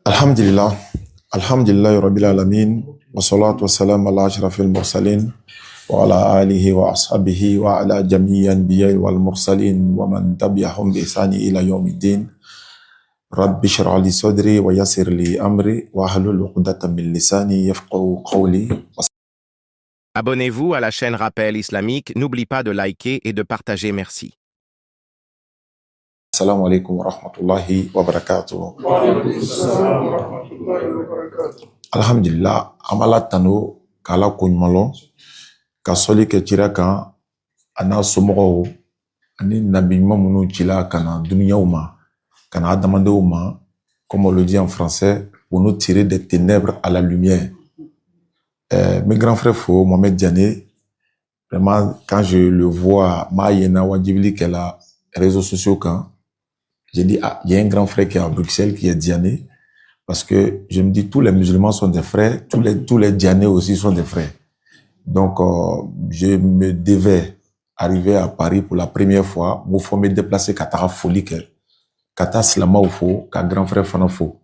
Alhamdulillah, Alhamdulillah Rabbil Alamin, wa salatu wa salam ala ashrafil mursalin, wa ala alihi wa ashabihi wa ala jami'i anbiya'i wal mursalin wa man tabi'ahum bi ihsani ila yawmiddin. Rabbi shrah li sadri wa yassir li amri wa hlul 'uqdatam min lisani yafqahu qawli. Abonnez-vous à la chaîne Rappel Islamique, n'oublie pas de liker et de partager, merci. Assalamu alaikum wa rahmatullahi wa barakatuh. Alhamdulillah, amala tano kala kunymalo ka soli ke tira kan ana somogo ani nabi mamunu tila kana duniyaw ma kana adamandew ma, comme on le dit en français, pour nous tirer des ténèbres à la lumière. Mes grands frères Fo, Mohamed Diané, vraiment quand je le vois Mayena Wadjibli qu'elle a réseaux sociaux quand j'ai dit, ah, il y a un grand frère qui est à Bruxelles, qui est Diané, parce que je me dis, tous les musulmans sont des frères, tous les Dianés aussi sont des frères. Donc, je me devais arriver à Paris pour la première fois, où il faut me déplacer Katara Folik, Kata Slama Oufo, Ka grand frère Fanafo.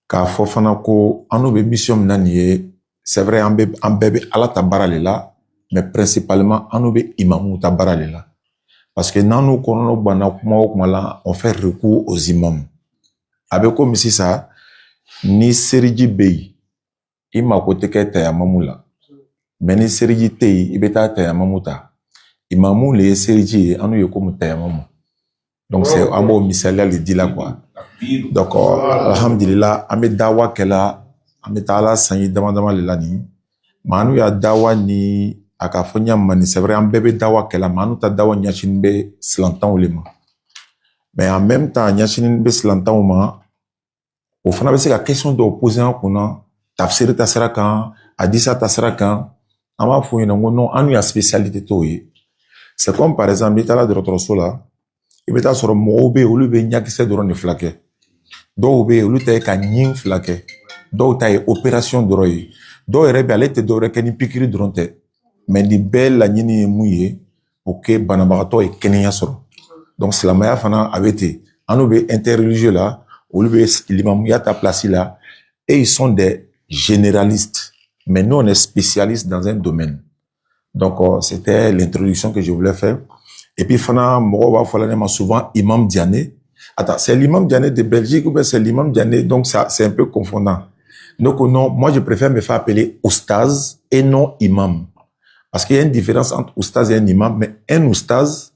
Ka Fo Fanako, Anoube mission Naniye, c'est vrai, en bébé, ala Tabaralela, mais principalement, Anoube Imamou Tabaralela. Parce que dans nos on fait recours aux imams. Avec comme si ça, ni seriji bey, ima kote ke ta mamula. Mais ni seriji tei, ibeta ta mamuta. Imamu le seriji, anu yoko muta mamu. Donc c'est un mot misalia le dit là quoi. Donc alhamdulillah, ame dawa kela, ame taala sanyi dama le lani. Manu ya dawa ni akafonya mani, c'est vrai, en bébé dawa kela manu ta dawa nyachinbe slantan ulema. Mais en même temps, nyachinbe slantan uma, au fond, c'est la question d'opposer en kuna, tafsir tasera kan, hadisa tasera kan, ama fouye non, anu ya spécialité toye. C'est comme par exemple, l'État de notre sola, il beta sur mobe, ou lube nyakise doron de flaque. Do ube, ou lute ka nying flaque. Do taye opération doroye. Do rebe alete dore keni pikiri doronte. Mais di belle la nyini mouye pour que banabarato et kenya soro. Donc c'est la maya fana avait été anoube interreligieux là, ou l'imam yata placé là, et ils sont des généralistes. Mais nous on est spécialistes dans un domaine. Donc c'était l'introduction que je voulais faire. Et puis fana moroba falana souvent imam Diané. Attends, c'est l'imam Diané de Belgique ou bien c'est l'imam Diané, donc ça c'est un peu confondant. Donc non, moi je préfère me faire appeler oustaz et non imam. Parce qu'il y a une différence entre oustaz et un imam, mais un oustaz,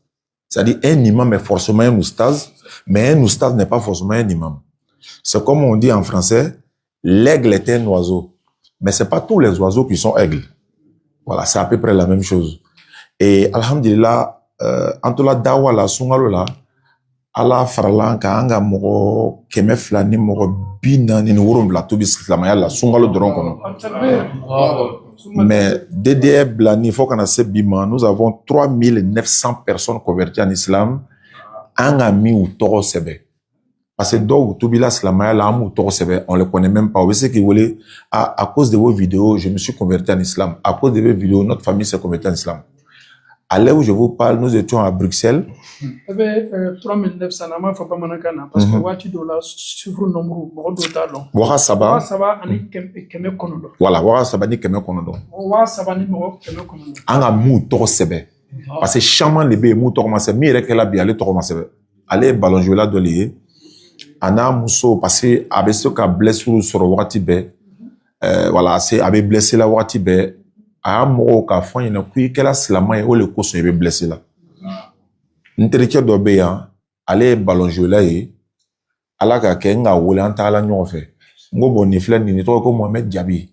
c'est-à-dire un imam est forcément un oustaz, mais un oustaz n'est pas forcément un imam. C'est comme on dit en français, l'aigle est un oiseau, mais c'est pas tous les oiseaux qui sont aigles. Voilà, c'est à peu près la même chose. Et alhamdulillah, entre la dawa la sungalo la, ala farala ka anga mogo keme flani mogo bina ni worum la tobi islamaya la sungalo doron kono. Mais DDR Blani, il faut qu'on ait bima, nous avons 3900 personnes converties en islam, un ami ou toro sebe. Parce que donc, tout bila islamaya, l'âme ou toro sebe, on le connaît même pas. Vous savez qu'il voulait, à cause de vos vidéos, je me suis converti en islam. À cause de vos vidéos, notre famille s'est convertie en islam. À l'heure où je vous parle, nous étions à Bruxelles. 3900, parce que Wati Dola suivre nombre de Wara Saba. Voilà, Wara Saba ni Keme Konodo. Anga mou toro sebe. Parce que chaman lebe mou toro masebe. Mi reke la bi ale toro masebe. Ale ballon jouer la dolié. Ana mousso parce que abeso ka blessure sur Wati be. Voilà, c'est abe blessé la Wati be. A moko ka fon yena kui kela slama o le koso ebe blessé là. N'tereke do be ya, ale ballon jouer là e. Ala ka ke nga wole anta ala nyon fe. Ngo boni flen ni to ko Mohamed Diaby.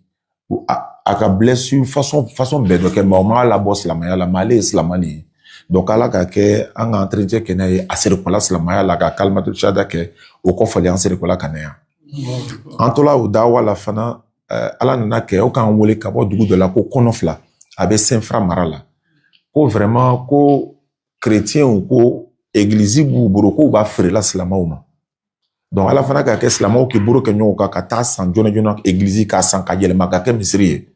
Aka blessure façon be do ke ma la boss la maya la malé islamani. Donc ala ka ke anga entretien ke na e asere ko la islamaya la ka kalmatul shada ke o ko fali ansere ko la kanaya. Antola o dawa la fana ala nana ke o kan wole ka bo dugu de la ko konofla abe Saint-Fra Marala. Ko vraiment ko chrétien ou ko église bu boroko ba frère la islamauma. Donc ala fana ka ke islamau ki boro ke nyoka ka ta san jona église ka san ka yele maka ke misri.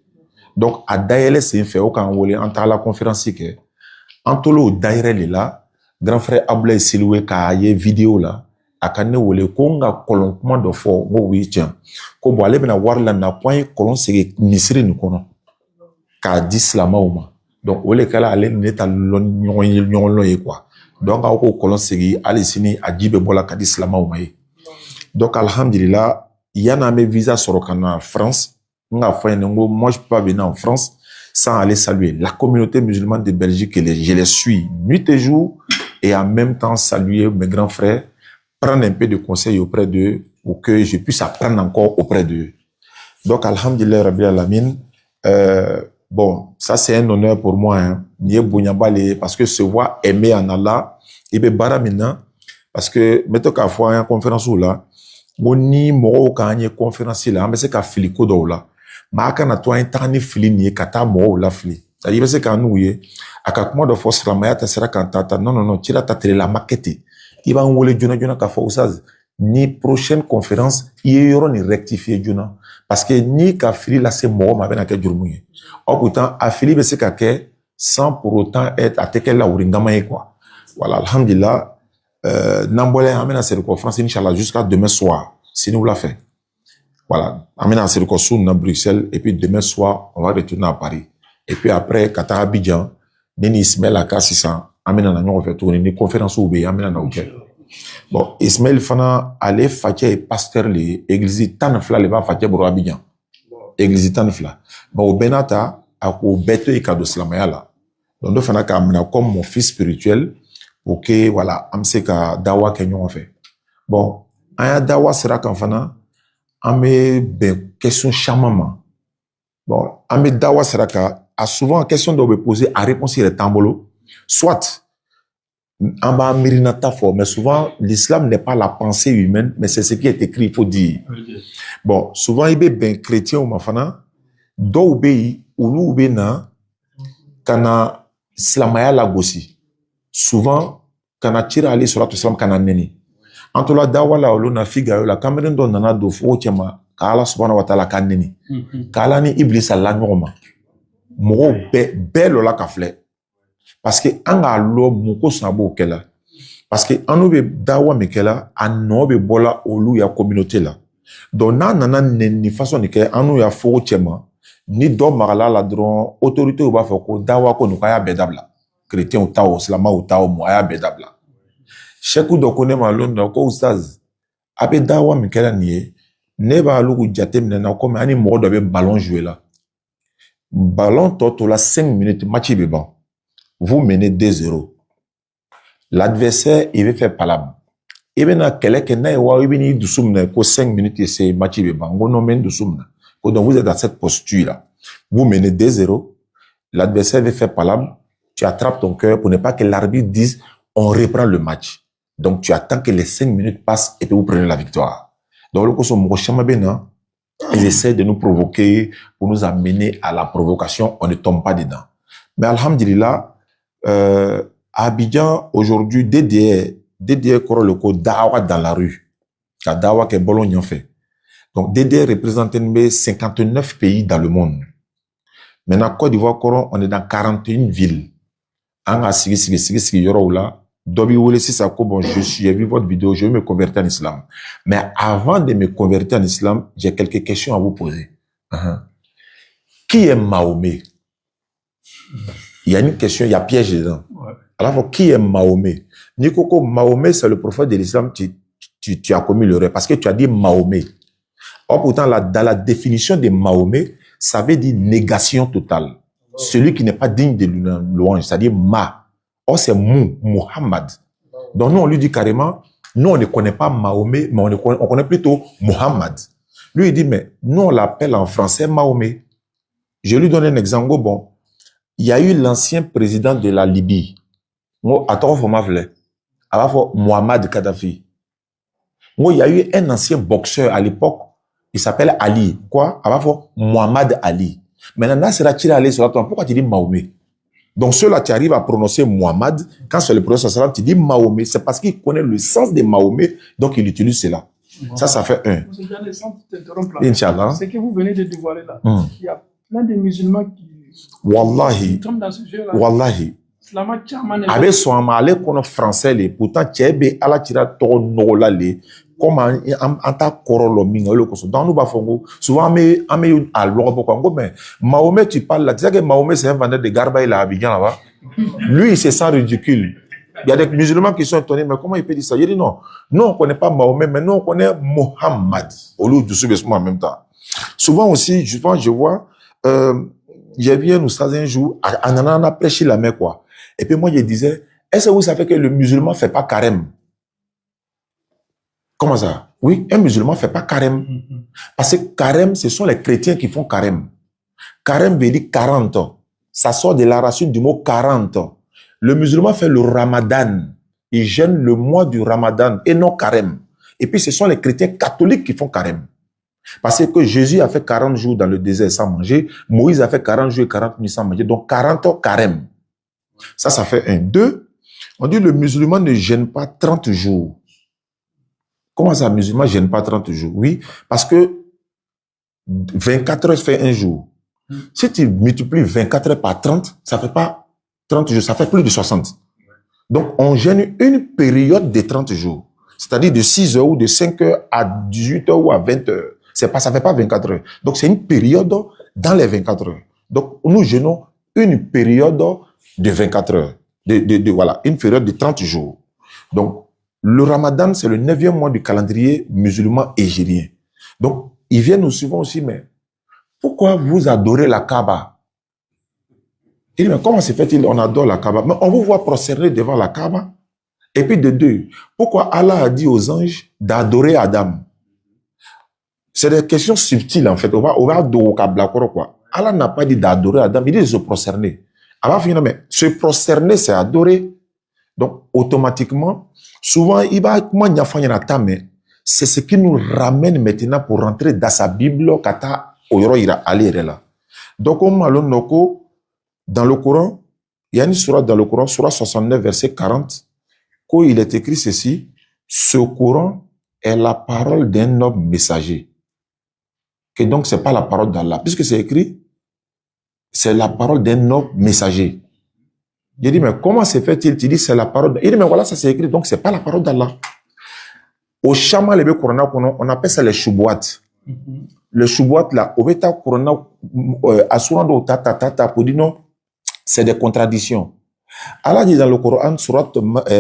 Donc a daele c'est fait o kan wole anta la conférence ke antolo daire là grand frère Ablaye Siloué ka ye vidéo là a ka ne wele ko n ka kɔlɔn kuma dɔ fɔ n ko oui tiɲɛ ko bon ale bɛna wari la na ko an ye kɔlɔn segin misiri nin kɔnɔ k'a di silamɛw ma donc o le kɛla ale ni ne ta ɲɔgɔn lɔn ye quoi donc aw k'o kɔlɔn segin hali sini a ji bɛ bɔ la ka di silamɛw ma ye donc alhamdulillah yan'an bɛ visa sɔrɔ ka na France n ka fɔ yen ko moi je peux pas venir en France sans aller saluer la communauté musulmane de Belgique je les suis nuit et jour et en même temps saluer mes grands frères, prendre un peu de conseils auprès d'eux pour que je puisse apprendre encore auprès d'eux. Donc, alhamdulillah, Rabbi Alamin, bon, ça c'est un honneur pour moi, hein, parce que se voir aimer en Allah, et bien, baramina, parce que, mettons qu'à fois, une conférence là, on ni moro quand une conférence là, mais c'est qu'à filico là, mais quand on a toi un temps ni fili ni kata moro la fili. C'est-à-dire c'est quand nous y a comment de force la maya ta sera quand ta non tira ta télé la maquette il va envoyer jona ka fawsaz ni prochaine conférence il y aura ni rectifier jona parce que ni ka fili la c'est mort ma bena ke jurmuye au pourtant a fili be se ka ke sans pour autant être à teke la uringama quoi voilà alhamdulillah n'ambole amena cette conférence inchallah jusqu'à demain soir si nous la fait voilà amena cette conférence à Bruxelles et puis demain soir on va retourner à Paris. Et puis après, Kata Abidjan, Nini Ismaël Aka Sissan, amena na ñoo fait tourner ni conférence ou be amena na ok. Bon, Ismaël fana ale fatia et pasteur li église tan fla le va fatia boro Abidjan. Église tan fla. Bon, benata ako beto e kado slamaya la. Donc do fana ka amena comme mon fils spirituel pour que voilà, amse ka dawa ke ñoo fait. Bon, aya dawa sera kan fana ame ben question chamama. Bon, ame dawa sera ka a souvent question de me poser à réponse il est tambolo soit en bas mirinata fort mais souvent l'islam n'est pas la pensée humaine mais c'est ce qui est écrit il faut dire bon souvent il est ben chrétien ou mafana do be ou be na kana islamaya la gosi souvent kana tira ali sur la islam kana neni antola dawala olona figa la cameroun don nana do fo chema kala subhanahu wa ta'ala kaneni kala ni iblis la norma mɔgɔw bɛɛ lɔ la ka filɛ parce que an k'a lɔ mun ko sɔn a b'o kɛ la parce que an n'u bɛ dawa min kɛ la a nɔ bɛ bɔ la olu ya communauté la donc n'a nana nin façon de kɛ an n'u y'a fɔ o cɛ ma ni dɔ magala la dɔrɔn autorités b'a fɔ ko dawa ko nin ko a y'a bɛɛ dabila chrétiens ta o silamɛw ta o mɔ a y'a bɛɛ dabila sɛku dɔ ko ne ma lon dɔ ko ustaz a bɛ dawa min kɛra nin ye ne b'a lugu jate minɛ na komi ani mɔgɔ dɔ bɛ ballon jouer la ballon toto la 5 minutes match est bon. Vous menez 2-0. L'adversaire il veut faire palabre. Et bien na kele ke na ewa il vient du soumna ko 5 minutes et c'est match est bon. On mène du soumna. Donc vous êtes dans cette posture là. Vous menez 2-0. L'adversaire veut faire palabre. Tu attrapes ton cœur pour ne pas que l'arbitre dise on reprend le match. Donc tu attends que les 5 minutes passent et puis vous prenez la victoire. Donc le coup son mochama bena ils essaient de nous provoquer pour nous amener à la provocation. On ne tombe pas dedans. Mais alhamdulillah, à Abidjan, aujourd'hui, DDR croit le code Dawa dans la rue. Car Dawa que Bologne fait. Donc, DDR représente 59 pays dans le monde. Maintenant, Côte d'Ivoire, on est dans 41 villes. En a sigi yoro là. Dobi Wole Sissako, bon, j'ai vu votre vidéo, je vais me convertir en islam. Mais avant de me convertir en islam, j'ai quelques questions à vous poser. Qui est Mahomet? Il y a une question, il y a piège dedans. Alors, qui est Mahomet? Nikoko, Mahomet, c'est le prophète de l'islam, tu as commis l'erreur parce que tu as dit Mahomet. Or, pourtant, dans la définition de Mahomet, ça veut dire négation totale. Celui qui n'est pas digne de louange, c'est-à-dire Ma. Or, c'est Muhammad. Donc, nous, on lui dit carrément, nous, on ne connaît pas Mahomet, mais on connaît plutôt Muhammad. Lui, il dit, mais nous, on l'appelle en français Mahomet. Je lui donne un exemple. Bon, il y a eu l'ancien président de la Libye. Attends, faut m'appeler. Alors, Muhammad Kadhafi. Il y a eu un ancien boxeur à l'époque. Il s'appelle Ali. Quoi? Alors, Muhammad Ali. Maintenant, Nasser a tiré Ali sur la tombe. Pourquoi tu dis Mahomet? Donc, ceux-là, tu arrives à prononcer Muhammad. Quand c'est le prophète, tu dis Mahomet. C'est parce qu'il connaît le sens de Mahomet. Donc, il utilise cela. Ça fait un. Inch'Allah. Ce que vous venez de dévoiler là, il y a plein de musulmans qui Wallahi. tombent dans ce jeu-là. Wallahi. Slama chamane. Avec son amalé qu'on a français, les pourtant, tchèbe, ala tira to nola les, comme en ta corolo mingolo, dans nous bafongo, souvent, mais, à l'Europe, mais, Mahomet, tu parles là, tu sais que Mahomet, c'est un vendeur de garba, il a Abidjan là-bas. Lui, c'est ça ridicule. Il y a des musulmans qui sont étonnés, mais comment il peut dire ça? Il dit non. Non, on ne connaît pas Mahomet, mais nous, on connaît Mohammed. Au lieu de sous en même temps. Souvent aussi, je vois, j'ai vu un oustaz un jour, on en a prêché la main, quoi. Et puis moi, je disais, est-ce que vous savez que le musulman ne fait pas carême? Comment ça? Oui, un musulman ne fait pas carême. Parce que carême, ce sont les chrétiens qui font carême. Carême veut dire 40 ans. Ça sort de la racine du mot 40 ans. Le musulman fait le ramadan. Il jeûne le mois du ramadan et non carême. Et puis ce sont les chrétiens catholiques qui font carême. Parce que Jésus a fait 40 jours dans le désert sans manger. Moïse a fait 40 jours et 40 nuits sans manger. Donc 40 ans carême. Ça fait 1. 2, on dit le musulman ne gêne pas 30 jours. Comment ça, le musulman ne gêne pas 30 jours? Oui, parce que 24 heures fait un jour. Si tu multiplies 24 heures par 30, ça ne fait pas 30 jours, ça fait plus de 60. Donc, on gêne une période de 30 jours. C'est-à-dire de 6 heures ou de 5 heures à 18 heures ou à 20 heures. Ça ne fait pas 24 heures. Donc, c'est une période dans les 24 heures. Donc, nous gênons une période de 24 heures. Voilà, une période de 30 jours. Donc, le Ramadan, c'est le 9e mois du calendrier musulman égérien. Donc, ils viennent nous suivre aussi, mais pourquoi vous adorez la Kaaba? Il dit, mais comment se fait-il on adore la Kaaba? Mais on vous voit prosterner devant la Kaaba. Et puis de 2, pourquoi Allah a dit aux anges d'adorer Adam? C'est des questions subtiles en fait. On va quoi. Allah n'a pas dit d'adorer Adam, il dit de se prosterner. Allah finit, mais se prosterner, c'est adorer. Donc, automatiquement, souvent, c'est ce qui nous ramène maintenant pour rentrer dans sa Bible, kata oyoro ira aller là. Donc, dans le Coran, il y a une sourate dans le Coran, sourate 69, verset 40, où il est écrit ceci: ce Coran est la parole d'un homme messager. Que donc, c'est pas la parole d'Allah. Puisque c'est écrit, c'est la parole d'un homme messager. Il dit, mais comment se fait-il? Tu dis, c'est la parole. Il dit, mais voilà, ça c'est écrit, donc c'est pas la parole d'Allah. Au Shama, le Coran, on appelle ça les choubouat. Le choubouat, là, au Beta Coran, assurant tata, pour dire non, c'est des contradictions. Allah dit dans le Coran, surat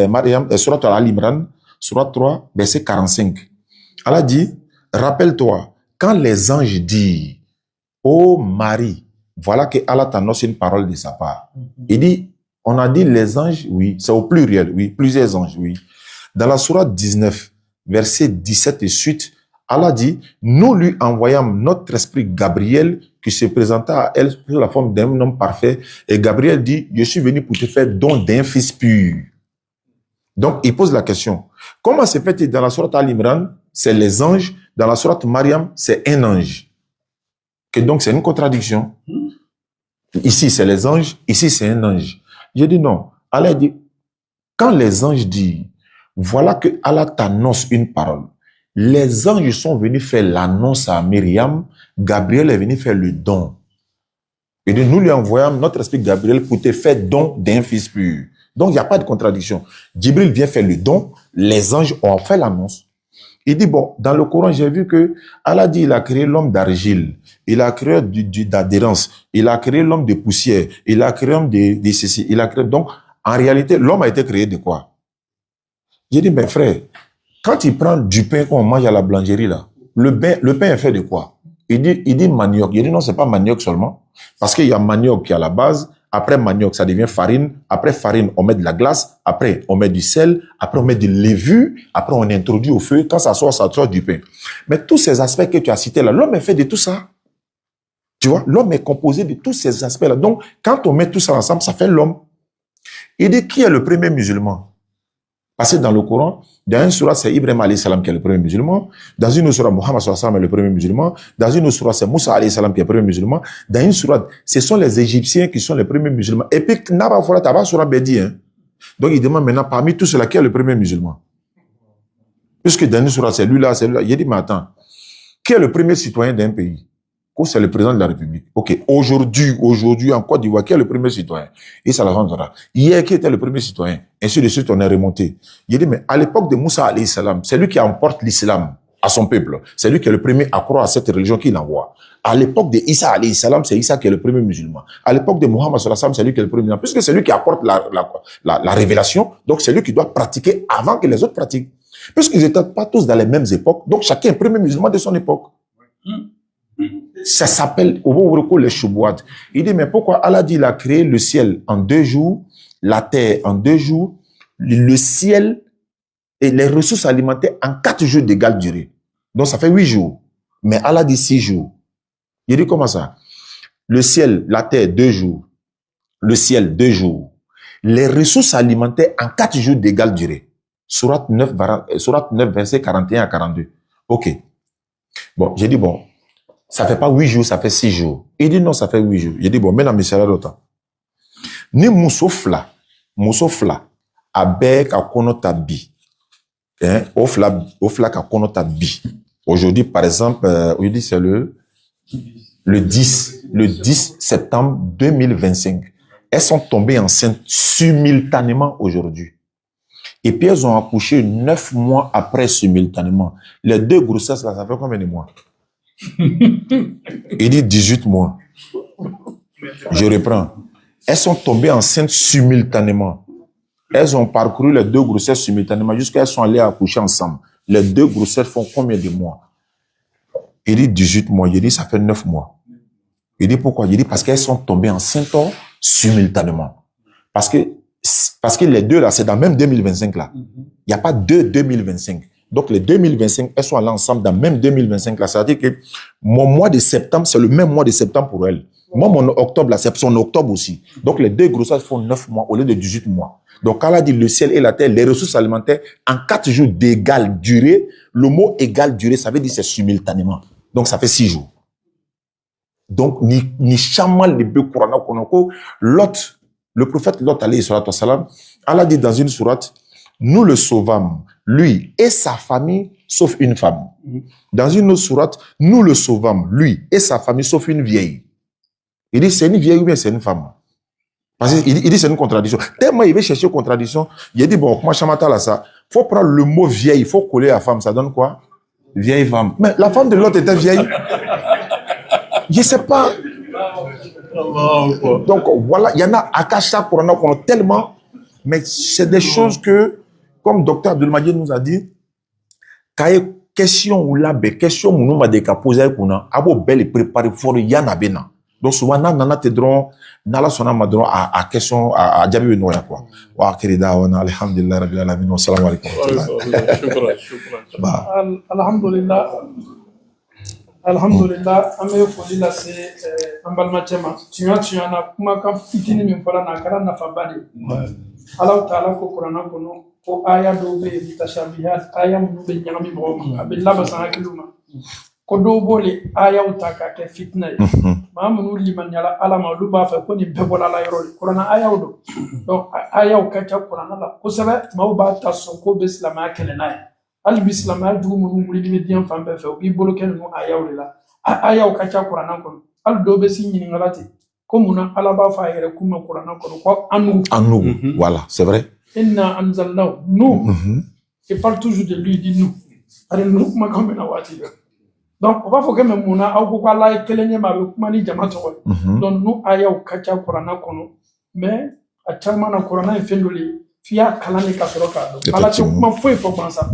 Maryam, surat Al-Imran, surat 3, verset 45. Allah dit, rappelle-toi, quand les anges disent, ô Marie, voilà que Allah t'annonce une parole de sa part. Il dit, on a dit les anges, oui, c'est au pluriel, oui, plusieurs anges, oui. Dans la sourate 19, verset 17 et suite, Allah dit, nous lui envoyâmes notre esprit Gabriel qui se présenta à elle sous la forme d'un homme parfait. Et Gabriel dit, je suis venu pour te faire don d'un fils pur. Donc, il pose la question. Comment se fait-il dans la sourate Al-Imran, c'est les anges, dans la sourate Maryam, c'est un ange. Que donc, c'est une contradiction. Ici, c'est les anges, ici, c'est un ange. J'ai dit non. Allah dit, quand les anges disent, voilà que Allah t'annonce une parole. Les anges sont venus faire l'annonce à Myriam, Gabriel est venu faire le don. Et nous lui envoyons notre esprit Gabriel pour te faire don d'un fils pur. Donc, il n'y a pas de contradiction. Djibril vient faire le don, les anges ont fait l'annonce. Il dit, bon, dans le Coran, j'ai vu que Allah dit, il a créé l'homme d'argile, il a créé d'adhérence, il a créé l'homme de poussière, il a créé l'homme de ceci, il a créé, donc, en réalité, l'homme a été créé de quoi? J'ai dit, ben frère, quand il prend du pain qu'on mange à la boulangerie, là, le pain est fait de quoi? Il dit manioc. Il dit non, c'est pas manioc seulement. Parce qu'il y a manioc qui est à la base. Après manioc, ça devient farine. Après farine, on met de la glace. Après, on met du sel. Après, on met de levure. Après, on introduit au feu. Quand ça sort du pain. Mais tous ces aspects que tu as cités là, l'homme est fait de tout ça. Tu vois, l'homme est composé de tous ces aspects-là. Donc, quand on met tout ça ensemble, ça fait l'homme. Il dit, qui est le premier musulman? Parce que dans le Coran, dans une sourate, c'est Ibrahim alayhi salam qui est le premier musulman. Dans une sourate, Muhammad sallallahu alayhi wa sallam est le premier musulman. Dans une sourate, c'est Moussa alayhi salam qui est le premier musulman. Dans une sourate, ce sont les Égyptiens qui sont les premiers musulmans. Et puis, Naba Fola Taba Sourate Bedi, hein. Donc, il demande maintenant, parmi tous ceux-là, qui est le premier musulman? Puisque dans une sourate, c'est lui-là. Il dit, mais attends, qui est le premier citoyen d'un pays? c'est le président de la République. Ok, aujourd'hui, en Côte d'Ivoire, qui est le premier citoyen? Et ça la rendra. Hier, qui était le premier citoyen? Ainsi de suite, on est remonté. Il dit, mais à l'époque de Moussa alayhi salam, c'est lui qui emporte l'islam à son peuple. C'est lui qui est le premier à croire à cette religion qu'il envoie. À l'époque de Issa alayhi salam, c'est Issa qui est le premier musulman. À l'époque de Mohammed sallallahu alayhi wa sallam, c'est lui qui est le premier musulman. Puisque c'est lui qui apporte la révélation, donc c'est lui qui doit pratiquer avant que les autres pratiquent. Puisqu'ils n'étaient pas tous dans les mêmes époques, donc chacun est premier musulman de son époque. Ça s'appelle les choubouad. Il dit, mais pourquoi Allah dit, il a créé le ciel en 2 jours, la terre en 2 jours, le ciel et les ressources alimentaires en 4 jours d'égale durée. Donc ça fait 8 jours. Mais Allah dit 6 jours. Il dit comment ça? Le ciel, la terre, 2 jours. Le ciel, 2 jours. Les ressources alimentaires en 4 jours d'égale durée. Sourate 9, versets 41 à 42. Ok. Bon, j'ai dit, bon, ça fait pas 8 jours, ça fait 6 jours. Il dit, non, ça fait 8 jours. J'ai dit, bon, maintenant, monsieur Radota. Ni Moussofla, avec à konota bi. Ofla ka konota bi. Aujourd'hui, par exemple, aujourd'hui, c'est le 10 septembre 2025. Elles sont tombées enceintes simultanément aujourd'hui. Et puis, elles ont accouché 9 mois après simultanément. Les 2 grossesses, là, ça fait combien de mois? Il dit 18 mois. Je reprends. Elles sont tombées enceintes simultanément. Elles ont parcouru les 2 grossesses simultanément jusqu'à elles sont allées accoucher ensemble. Les 2 grossesses font combien de mois? Il dit 18 mois. Il dit ça fait 9 mois. Il dit pourquoi? Il dit parce qu'elles sont tombées enceintes simultanément. Parce que les 2 là, c'est dans même 2025 là. Il n'y a pas 2 2025. Donc les 2025, elles sont allées ensemble dans même 2025 là. C'est-à-dire que mon mois de septembre, c'est le même mois de septembre pour elles. Moi, mon octobre là, c'est son octobre aussi. Donc les 2 grossesses font 9 mois au lieu de 18 mois. Donc quand elle a dit le ciel et la terre, les ressources alimentaires, en 4 jours d'égale durée, le mot égale durée, ça veut dire c'est simultanément. Donc ça fait 6 jours. Donc ni chamal le Kurana konoko, Lot, le prophète Lot alayhi salatu wassalam, Allah dit dans une sourate, nous le sauvâmes, lui et sa famille, sauf une femme. Dans une autre sourate, nous le sauvâmes, lui et sa famille, sauf une vieille. Il dit c'est une vieille ou bien c'est une femme? Parce qu'il dit c'est une contradiction. Tellement il veut chercher une contradiction, il dit bon, comment chamata là ça? Faut prendre le mot vieille, il faut coller à femme, ça donne quoi? Vieille femme. Mais la femme de l'autre était vieille. Je sais pas. Donc voilà, il y en a Akasha Kurana qu'on a tellement, mais c'est des choses que, comme docteur Abdelmajid nous a dit, quand il y a question ou la question nous m'a décaposé qu'on a, abo belle préparé fort yana bena. Donc souvent nana te dron nala sona madron à question à jabi no ya quoi. Wa akhirida wa alhamdulillah rabbil alamin wa assalamu alaykum. Alhamdulillah, ame foli la se ambalma chema. Tuya na kuma kan fitini min fala na kala na fabade. Allah ta'ala ko Qur'ana kono ko aya do be mutashabihat aya mun be nyami mo abilla basan hakiluma. Ko do bole aya utaka ke fitna. Ma mun liman yala ala ma lu ba fa ko ni bebola la yoro Qur'ana aya do. Donc aya o ka Qur'ana la ko sabe ma ba ta so ko be islama kele nay. Al bislama du mun wuli mi diam fambe fe o bi bolo ken no ayaw la ayaw ka cha Qur'ana ko al do be sin ni ngalati ko muna ala ba fa yere kuma Qur'ana ko anu voilà c'est vrai inna anzalna nous il parle toujours de lui dit nous ari nous kuma ko mena wati donc on va faut que même muna aw ko ala kelenye ma be kuma ni jama to donc nous ayaw ka cha Qur'ana ko mais a chama na Qur'ana fendoli fiya kalani ka soroka do ala to kuma foi fo bansa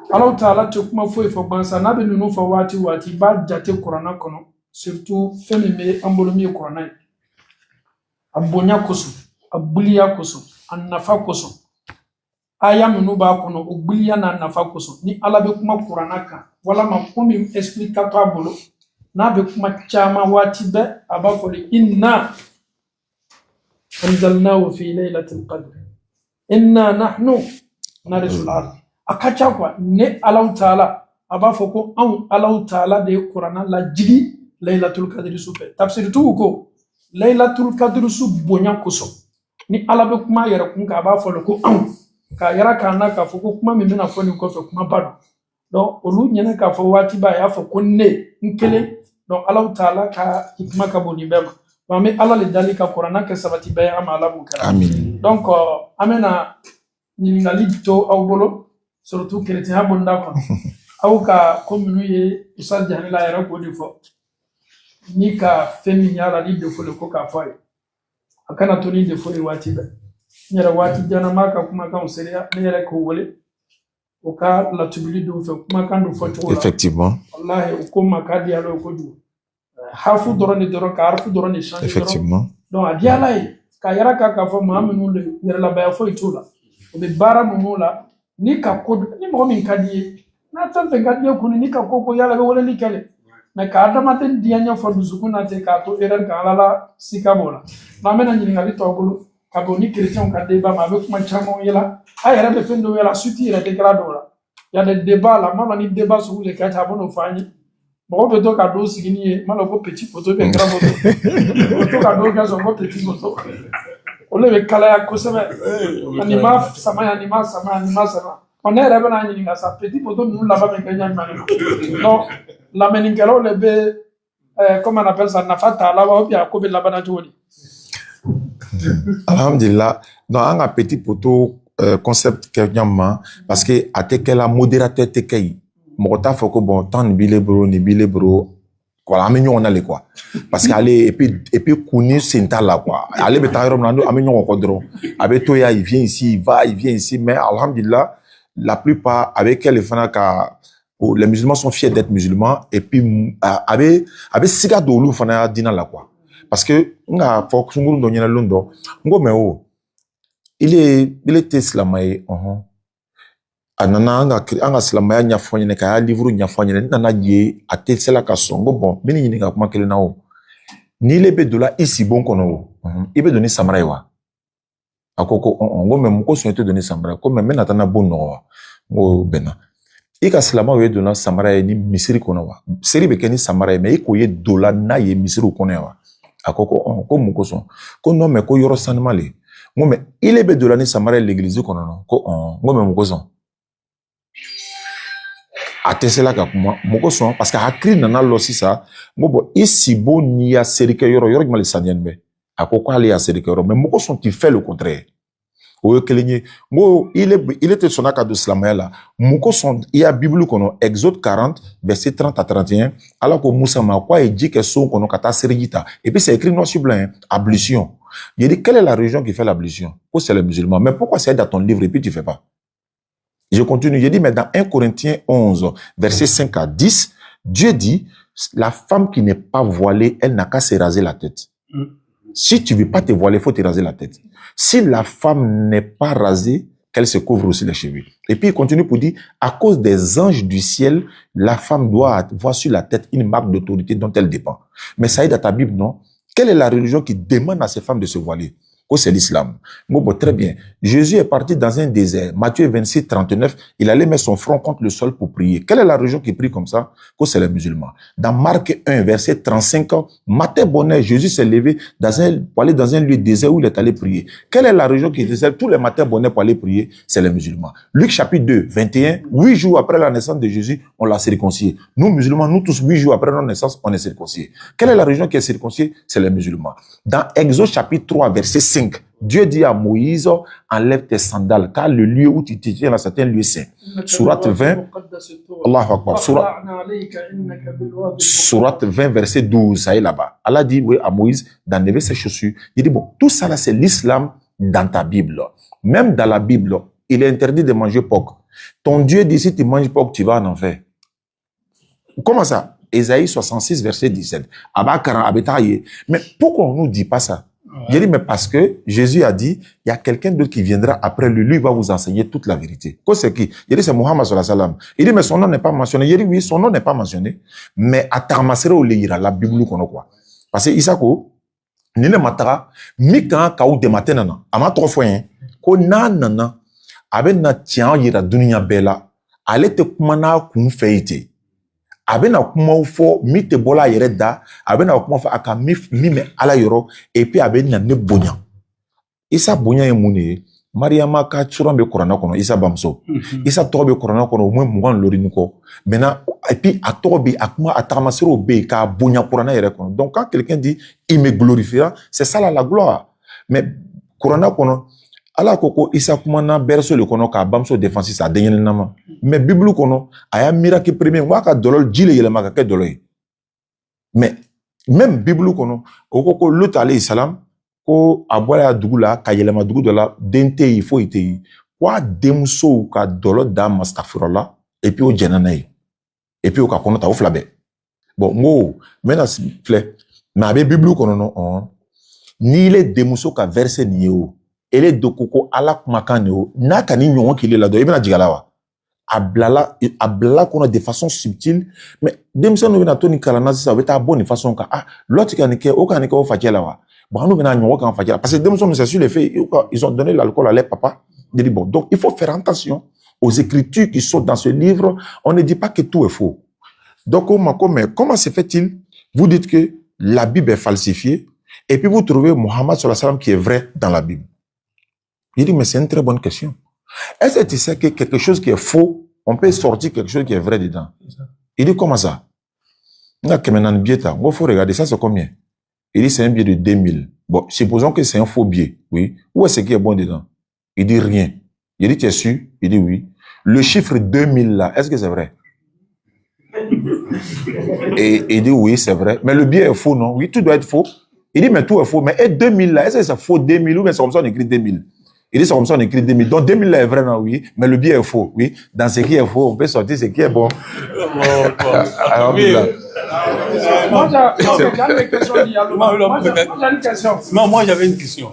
Allah Ta'ala te kuma foi fo bansa na be nunu fo wati ba jate Qur'ana kono surtout fenime ambolomi Qur'ana abonya koso abuliya koso annafa koso aya munu ba kono obuliya na annafa koso ni ala be kuma Qur'ana kan wala ma komi explicatoire bolo na be kuma chama wati be aba fo inna anzalnahu fi laylatil qadr inna nahnu narisul ardh akacha kwa ne Allah Ta'ala aba foko an Allah Ta'ala de Qur'ana la jigi Laylatul Qadr supe tafsir tu ko Laylatul Qadr su bonya koso ni Allah be kuma yara kun ka aba folo ko an ka yara kana ka foko kuma me mena foni ko fe kuma bado donc olu nyene ka fo wati ba ya fo kunne nkele donc Allah taala ka hikma ka boni bema mais Allah le dali ka Qur'an ka sabati ba ya ala bu kala amin donc amena ni ngali to aw bolo surtout chrétien ha bonda ko aw ka commune ye usal jahani la yara ko di fo ni ka femi nyala ni de fo le ko ka fay akana to ni de fo le wati ba nyara wati jana maka kuma kan seriya ne yara ko wole o ka la tubili do fe kuma kan do fo to effectivement wallahi o ko makadi alo ko du hafu doroni doro ka harfu doroni change effectivement donc adiala ka yara ka fo maamunu le yara la ba fo itula o be bara munula ni ka ko ni mo min kadi na tan fe kadi ko ni ka ko yala be wala ni kale mais ka adama ten dianya fo du sukuna te ka to erreur ka lala sikabola na mena ni ngali to gulu ka bo ni chrétien ka débat ma be kuma chamo yela ay yara be fendo yela suti yela te grado la ya des débats là mama ni débat sur les quatre abono fani bon be to ka do sigini mala ko petit photo be grand photo to ka do ka so ko petit photo ole be kala ya ko sebe anima sama on est rebe na nyinga sa petit photo nous là-bas me kanya mani non la meningelo le be comment on appelle ça nafata là wa bien ko be là-bas na jodi alhamdulillah donc un petit poteau concept kenyama parce que atekela modérateur tekei mota foko bon tant ni bile bro voilà amenyo on allait quoi parce qu'aller et puis kuni senta là quoi aller betarom na amenyo ko dro abeto ya il vient ici il vient ici mais alhamdulillah la plupart avec les fana ka les musulmans sont fiers d'être musulmans et puis avec siga dolu fana dina là quoi parce que nga fok sunguru do nyana londo ngo me o il était islamay anana anga islamay nya fonyene ka livre nya fonyene nana ye atesela ka songo bon bini ni nga kuma kele na o ni lebe dola ici bon kono ibe donner samara wa akoko ngo me mko so te donner samara ko me natana bon no ngo bena ika islama we dona samara ni misiri kono wa seri be keni samara me iko ye dola na ye misiri kono wa akoko ko mko so ko no me ko yoro sanmale ngome il est de l'année samara l'église kono no ko ngome mukoso atesela ka kuma mukoso parce que akri nana losi sa ngobo ici bo ni ya serike yoro mal sanyenbe akoko ali ya serike yoro mais mukoso qui fait le contraire o kelenye ngo il était sonaka de islamela mukoso il y a bible kono Exode 40 verset 30 à 31 alors que Moussa ma quoi il dit que son kono kata serigita et puis c'est écrit noir sur blanc ablution. Il dit, quelle est la religion qui fait l'ablution? Oh, c'est les musulmans. Mais pourquoi c'est dans ton livre et puis tu ne fais pas? Je continue. Je dis, mais dans 1 Corinthiens 11, verset 5 à 10, Dieu dit, la femme qui n'est pas voilée, elle n'a qu'à se raser la tête. Si tu ne veux pas te voiler, il faut te raser la tête. Si la femme n'est pas rasée, qu'elle se couvre aussi les cheveux. Et puis il continue pour dire, à cause des anges du ciel, la femme doit avoir sur la tête une marque d'autorité dont elle dépend. Mais ça est dans ta Bible, non? Quelle est la religion qui demande à ces femmes de se voiler? Oh, c'est l'islam. Bon, très bien. Jésus est parti dans un désert. Matthieu 26, 39, il allait mettre son front contre le sol pour prier. Quelle est la religion qui prie comme ça? Oh, c'est les musulmans. Dans Marc 1, verset 35, matin bonheur, Jésus s'est levé pour aller dans un lieu désert où il est allé prier. Quelle est la religion qui désert tous les matins bonheur pour aller prier? C'est les musulmans. Luc chapitre 2, 21, 8 jours après la naissance de Jésus, on l'a circoncis. Nous, musulmans, nous tous, 8 jours après notre naissance, on est circoncis. Quelle est la religion qui est circoncis? C'est les musulmans. Dans Exode chapitre 3, verset 5, Dieu dit à Moïse, enlève tes sandales, car le lieu où tu te tiens dans certains lieux saints. Sourate 20, Allahu Akbar, Sourate 20, verset 12, ça est là-bas. Allah dit oui, à Moïse d'enlever ses chaussures. Il dit, bon, tout ça là, c'est l'islam dans ta Bible. Même dans la Bible, il est interdit de manger porc. Ton Dieu dit, si tu manges porc, tu vas en enfer. Comment ça? Ésaïe 66, verset 17. Mais pourquoi on ne nous dit pas ça? Il dit, mais parce que Jésus a dit, il y a quelqu'un d'autre qui viendra après lui, lui va vous enseigner toute la vérité. Quoi c'est qui? Il dit, c'est Muhammad sallallahu alayhi wa sallam. Il dit, mais son nom n'est pas mentionné. Il dit, oui, son nom n'est pas mentionné. Mais à Tarmasere ou Leira, la Bible qu'on a quoi. Parce que Isako, Nile Matara, Mika Kaou de Matenana, Ama 3 fois, ko nanana, abe na tian yira dunia bela, ale te kumana kun feite. Abe na kuma fo mi te bola yere da, abe na kuma fo aka mi me ala yoro, et puis abe na ne bonya. Isa bonya ye mune, Mariama ka tsoron be Korana kono, Isa bamso. Isa toro be Korana kono, au moins mougan lori nuko. Maintenant, et puis, à toro be, à kuma, à tamasero be, ka bonya Korana yere kono. Donc, quand quelqu'un dit, il me glorifiera, c'est ça là, la gloire. Mais, Korana kono, ala koko, Isa kumana berso le kono, ka bamso défensi sa denyen nama. Mais, Bible kono, aya miracle premier, waka dolol, jile yele maka ke dolol. Mais, même Bible kono, okoko, Lut alayhi salam, ko aboya dugula ka yelema dugu de la dente il faut ite kwa demso ka dolo da mastafirala et puis o jenanaye et puis o ka kono ta o flabe bon ngo mena flé na be bible kono no on ni le demso ka verset ni o ele dokoko ala kumakan o na ka ni nyon ki le la do ibena jigalawa ablala kono de façon subtile mais demso no bena toni kala na ça beta bonne façon ka l'autre ka ni ke o ka ni ko fakela wa. Parce que des c'est sur les faits, ils ont donné l'alcool à leur papa. Bon, donc, il faut faire attention aux écritures qui sont dans ce livre. On ne dit pas que tout est faux. Donc, comment se fait-il? Vous dites que la Bible est falsifiée et puis vous trouvez Mohammed sallallahu alayhi wa sallam qui est vrai dans la Bible. Il dit, mais c'est une très bonne question. Est-ce que tu sais que quelque chose qui est faux, on peut sortir quelque chose qui est vrai dedans? Il dit, comment ça? Il faut regarder ça, c'est combien? Il dit, c'est un billet de 2000. Bon, supposons que c'est un faux billet. Oui. Où est-ce qui est bon dedans? Il dit rien. Il dit, tu es sûr? Il dit oui. Le chiffre 2000 là, est-ce que c'est vrai? Et il dit oui, c'est vrai. Mais le billet est faux, non? Oui, tout doit être faux. Il dit, mais tout est faux. Mais et 2000 là, est-ce que c'est faux 2000 ou bien c'est comme ça on écrit 2000? Il dit, c'est comme ça on écrit 2000. Donc 2000 là est vrai, non? Oui. Mais le billet est faux. Oui. Dans ce qui est faux, on peut sortir ce qui est bon. Alors, Moi, j'avais une question. Non, moi, j'avais une question.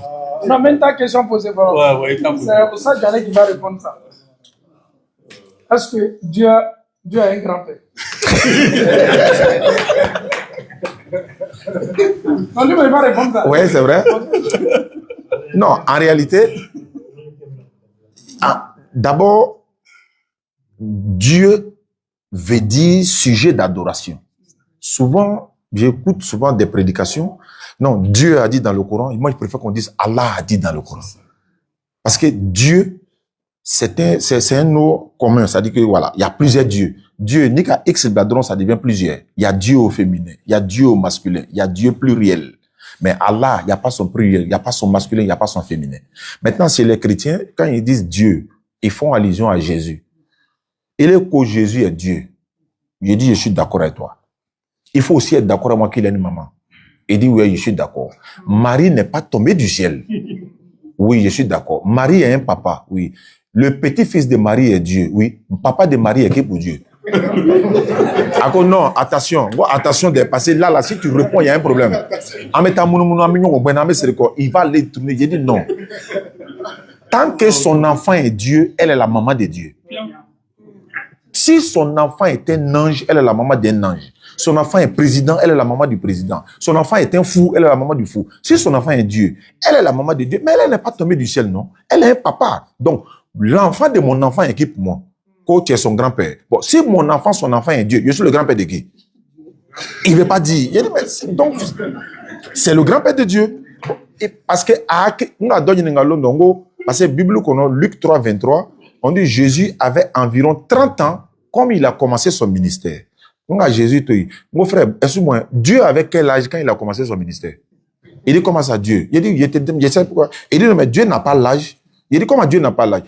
Non, même ta question posée par moi. Ouais, c'est pour ça que j'allais qui va répondre ça. Est-ce que Dieu a un grand-père? Non, lui, il va répondre ça. Oui, c'est vrai. Non, en réalité, d'abord, Dieu veut dire sujet d'adoration. Souvent, j'écoute souvent des prédications. Non, Dieu a dit dans le Coran. Moi, je préfère qu'on dise Allah a dit dans le Coran. Parce que Dieu, c'est un nom commun. Ça dit que voilà, il y a plusieurs dieux. Dieu, ni qu'à X bladron, ça devient plusieurs. Il y a Dieu au féminin, il y a Dieu au masculin, il y a Dieu pluriel. Mais Allah, il n'y a pas son pluriel, il n'y a pas son masculin, il n'y a pas son féminin. Maintenant, chez les chrétiens, quand ils disent Dieu, ils font allusion à Jésus. Il est que Jésus est Dieu. Je dis, je suis d'accord avec toi. Il faut aussi être d'accord avec moi qu'il a une maman. Il dit, oui, je suis d'accord. Marie n'est pas tombée du ciel. Oui, je suis d'accord. Marie est un papa, oui. Le petit-fils de Marie est Dieu, oui. Le papa de Marie est qui pour Dieu? Non, attention, parce que là, si tu réponds, il y a un problème. Il va les tourner. J'ai dit non. Tant que son enfant est Dieu, elle est la maman de Dieu. Si son enfant est un ange, elle est la maman d'un ange. Son enfant est président, elle est la maman du président. Son enfant est un fou, elle est la maman du fou. Si son enfant est Dieu, elle est la maman de Dieu. Mais elle n'est pas tombée du ciel, non. Elle est un papa. Donc, l'enfant de mon enfant est qui pour moi? Quand tu es son grand-père. Bon, si son enfant est Dieu, je suis le grand-père de qui? Il ne veut pas dire. Il dit, mais donc, c'est le grand-père de Dieu. Et parce que, parce que Bible, Luc 3, 23, on dit Jésus avait environ 30 ans comme il a commencé son ministère. Jésus, mon frère, excuse-moi, Dieu avait quel âge quand il a commencé son ministère? Il dit, comment ça, Dieu? Il dit, je sais pourquoi. Il dit, non, mais Dieu n'a pas l'âge. Il dit, comment Dieu n'a pas l'âge?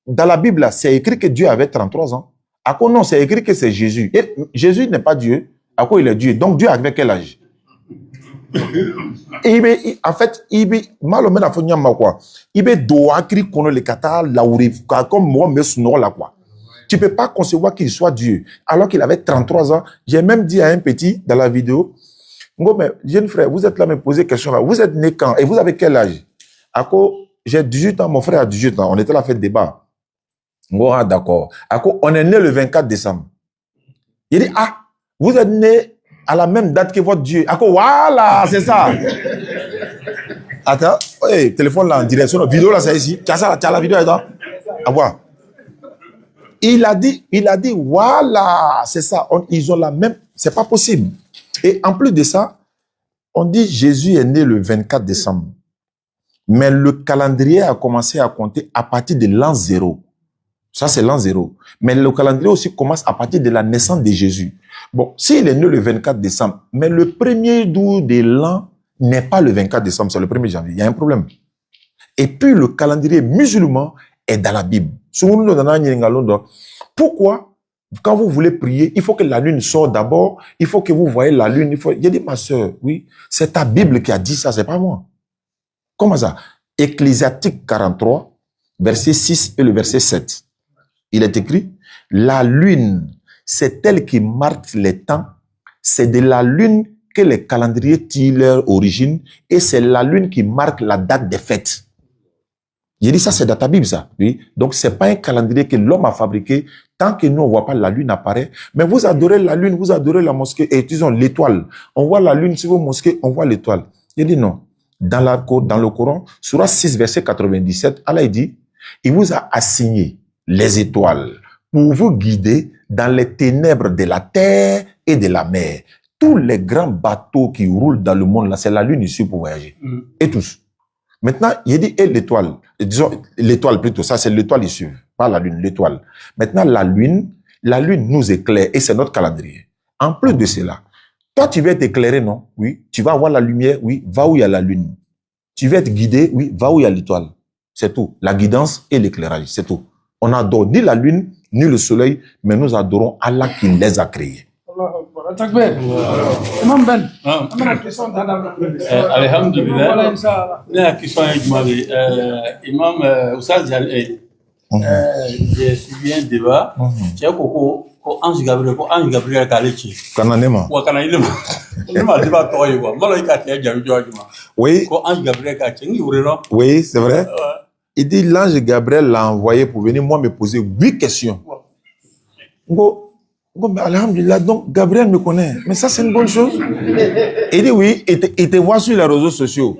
Dans la Bible, c'est écrit que Dieu avait 33 ans. À quoi non, c'est écrit que c'est Jésus. Et Jésus n'est pas Dieu. À quoi il est Dieu? Donc Dieu avait quel âge? En fait, malheureusement, il doit écrire qu'on le kata comme moi, mais son là quoi. Tu peux pas concevoir qu'il soit Dieu. Alors qu'il avait 33 ans. J'ai même dit à un petit dans la vidéo, mais jeune frère, vous êtes là, me poser question là. Vous êtes né quand? Et vous avez quel âge? À quoi j'ai 18 ans, mon frère a 18 ans. On était là à faire le débat. Ah, d'accord. On est né le 24 décembre. Il dit, ah, vous êtes né à la même date que votre Dieu. Voilà, c'est ça. Attends, hey, téléphone là en direction, la vidéo là, c'est ici. Tu as la vidéo là? À voir. Il a dit, voilà, c'est ça. Ils ont la même, c'est pas possible. Et en plus de ça, on dit Jésus est né le 24 décembre. Mais le calendrier a commencé à compter à partir de l'an 0. Ça, c'est l'an 0. Mais le calendrier aussi commence à partir de la naissance de Jésus. Bon, s'il est né le 24 décembre, mais le premier jour de l'an n'est pas le 24 décembre, c'est le 1er janvier. Il y a un problème. Et puis, le calendrier musulman est dans la Bible. Pourquoi? Quand vous voulez prier, il faut que la lune sorte d'abord. Il faut que vous voyez la lune. Il y a dit, ma soeur, oui, c'est ta Bible qui a dit ça, c'est pas moi. Comment ça? Ecclésiastique 43, verset 6 et le verset 7. Il est écrit, la lune, c'est elle qui marque les temps. C'est de la lune que les calendriers tirent leur origine et c'est la lune qui marque la date des fêtes. J'ai dit ça, c'est dans ta Bible, ça. Oui. Donc, c'est pas un calendrier que l'homme a fabriqué. Tant que nous, on voit pas la lune apparaître. Mais vous adorez la lune, vous adorez la mosquée et disons l'étoile. On voit la lune sur vos mosquées, on voit l'étoile. J'ai dit non. Dans le Coran, Surah 6, verset 97, Allah dit, il vous a assigné les étoiles pour vous guider dans les ténèbres de la terre et de la mer. Tous les grands bateaux qui roulent dans le monde, là, c'est la lune ici pour voyager. Et tous. Maintenant, il dit, et l'étoile, disons, l'étoile plutôt, ça c'est l'étoile ici, pas la lune, l'étoile. Maintenant, la lune nous éclaire et c'est notre calendrier. En plus de cela, toi tu veux être éclairé, non? Oui. Tu vas avoir la lumière, oui, va où il y a la lune. Tu veux être guidé, oui, va où il y a l'étoile. C'est tout. La guidance et l'éclairage, c'est tout. On n'adore ni la lune, ni le soleil, mais nous adorons Allah qui les a créés. Imam Ben, alhamdulillah, la question est demandée. Imam Oussaz Jalé, j'ai suivi un débat. Tu as ko Ange Gabriel Kalechi. Kananema. Ou Kananema. Il m'a débat toi et moi. Moi, il a été jamais joué. Oui. Ko Ange Gabriel Kalechi. Oui, c'est vrai. Il dit l'ange Gabriel l'a envoyé pour venir moi me poser 8 questions. Mais alhamdulillah, donc Gabriel me connaît. Mais ça, c'est une bonne chose. Il dit oui, il te voit sur les réseaux sociaux.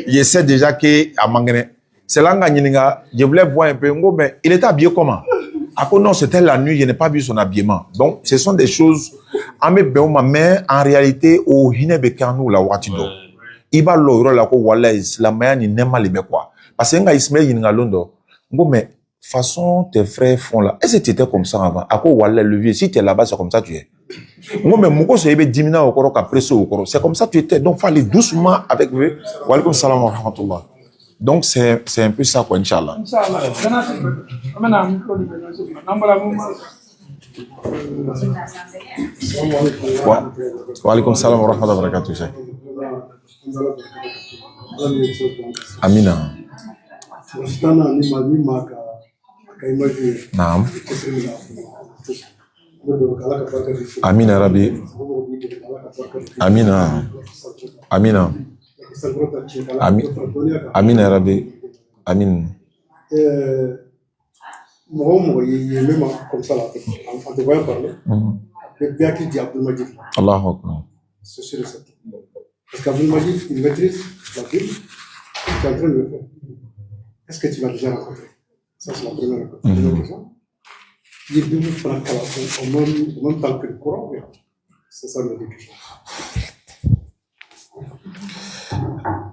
Je sais déjà qu'il a mangé. C'est là que je voulais voir un peu. Mais il était habillé comment? Non, c'était la nuit, je n'ai pas vu son habillement. Donc, ce sont des choses. Mais en réalité, au Hinebekanu, la Watido. Il va l'ouvrir la ko wala islamaya ni nema libe quoi. Parce que Ismaël il ngalondo. Mais façon tes frères font là. Est-ce que tu étais comme ça avant? Ako wala le vieux, si tu es là-bas, c'est comme ça tu es. Mais moko se yebe dimina au koro kapresso au koro. C'est comme ça tu étais. Donc fallait doucement avec eux. Wa alaykoum salam wa rahmatullah. Donc c'est un peu ça quoi, inchallah. Inch'Allah. Wa alaykoum salam wa rahmatullah wa barakatuh. Amina. Naam. Amina Rabbi. Amina. Amina. Amina Rabbi. Amin. Allahu Akbar. Parce qu'Abdul Majid, il maîtrise la Bible, tu es en train de le faire. Est-ce que tu l'as déjà rencontré? Ça, c'est la première question. Il est devenu au même temps que le Coran. C'est ça la question.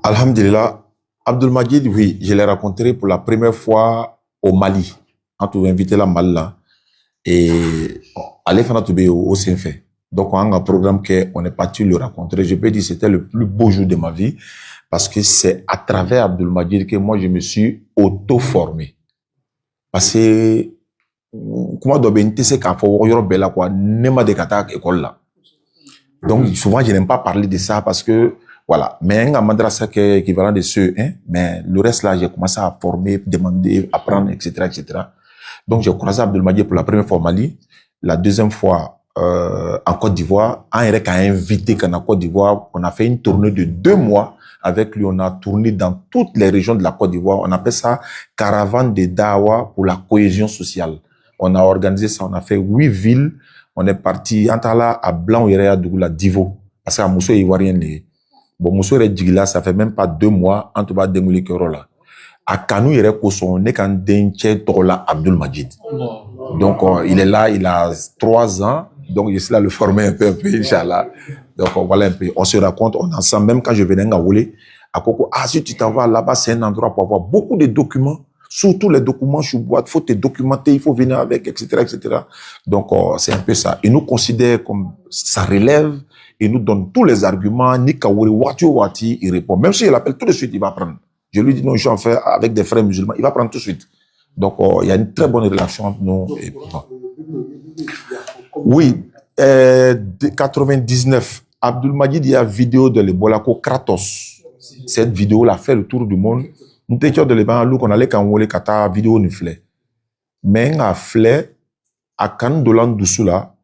Alhamdulillah, Abdul Majid, oui, je l'ai rencontré pour la première fois au Mali. On t'avait invité là, Mali là. Et allez faire notre au Saint-Fait. Donc, on a un programme qu'on est parti le rencontrer. Je peux dire que c'était le plus beau jour de ma vie parce que c'est à travers Abdul Majid que moi, je me suis auto-formé. Parce que, comment doit-on c'est qu'à Fort Bella, quoi, n'est pas de kata école là. Donc, souvent, je n'aime pas parler de ça parce que, voilà. Mais, un madrasa qui est équivalent de ceux, hein, mais le reste là, j'ai commencé à former, demander, apprendre, etc., etc. Donc, j'ai croisé Abdul Majid pour la première fois au Mali. La deuxième fois, en Côte d'Ivoire, un REC a invité en Côte d'Ivoire. On a fait une tournée de 2 mois avec lui. On a tourné dans toutes les régions de la Côte d'Ivoire. On appelle ça caravane de Dawa pour la cohésion sociale. On a organisé ça. On a fait 8 villes. On est parti Antala à Blanc et Dougoula Divo parce qu'à Mousso Ivoirien bon Mousso Redjigila ça fait même pas 2 mois en tout cas démoulé là. À Kanou il est son né quand Denche Tola Abdul Majid. Donc il est là, il a 3 ans. Donc, je suis là le former un peu, Inch'Allah. Donc, voilà un peu. On se raconte, on est ensemble. Même quand je venais à Ngaoulé, À Coco, ah, si tu t'en vas là-bas, c'est un endroit pour avoir beaucoup de documents, surtout les documents sous boîte. Il faut te documenter, il faut venir avec, etc., etc. Donc, c'est un peu ça. Ils nous considèrent comme ça relève, ils nous donnent tous les arguments, ni Kawuri, Wati, il répond. Même si il appelle tout de suite, il va prendre. Je lui dis, non, je suis en fait avec des frères musulmans, il va prendre tout de suite. Donc, il y a une très bonne relation entre nous. Et, bon. Oui, 99, Abdul Majid, il y a vidéo de l'Ebolako Kratos. Cette vidéo l'a fait le tour du monde. Nous étions de l'Ebolako, qu'on allait quand on allait kata vidéo ni flé. Mais on a flé à Kan Dolan Dousoula.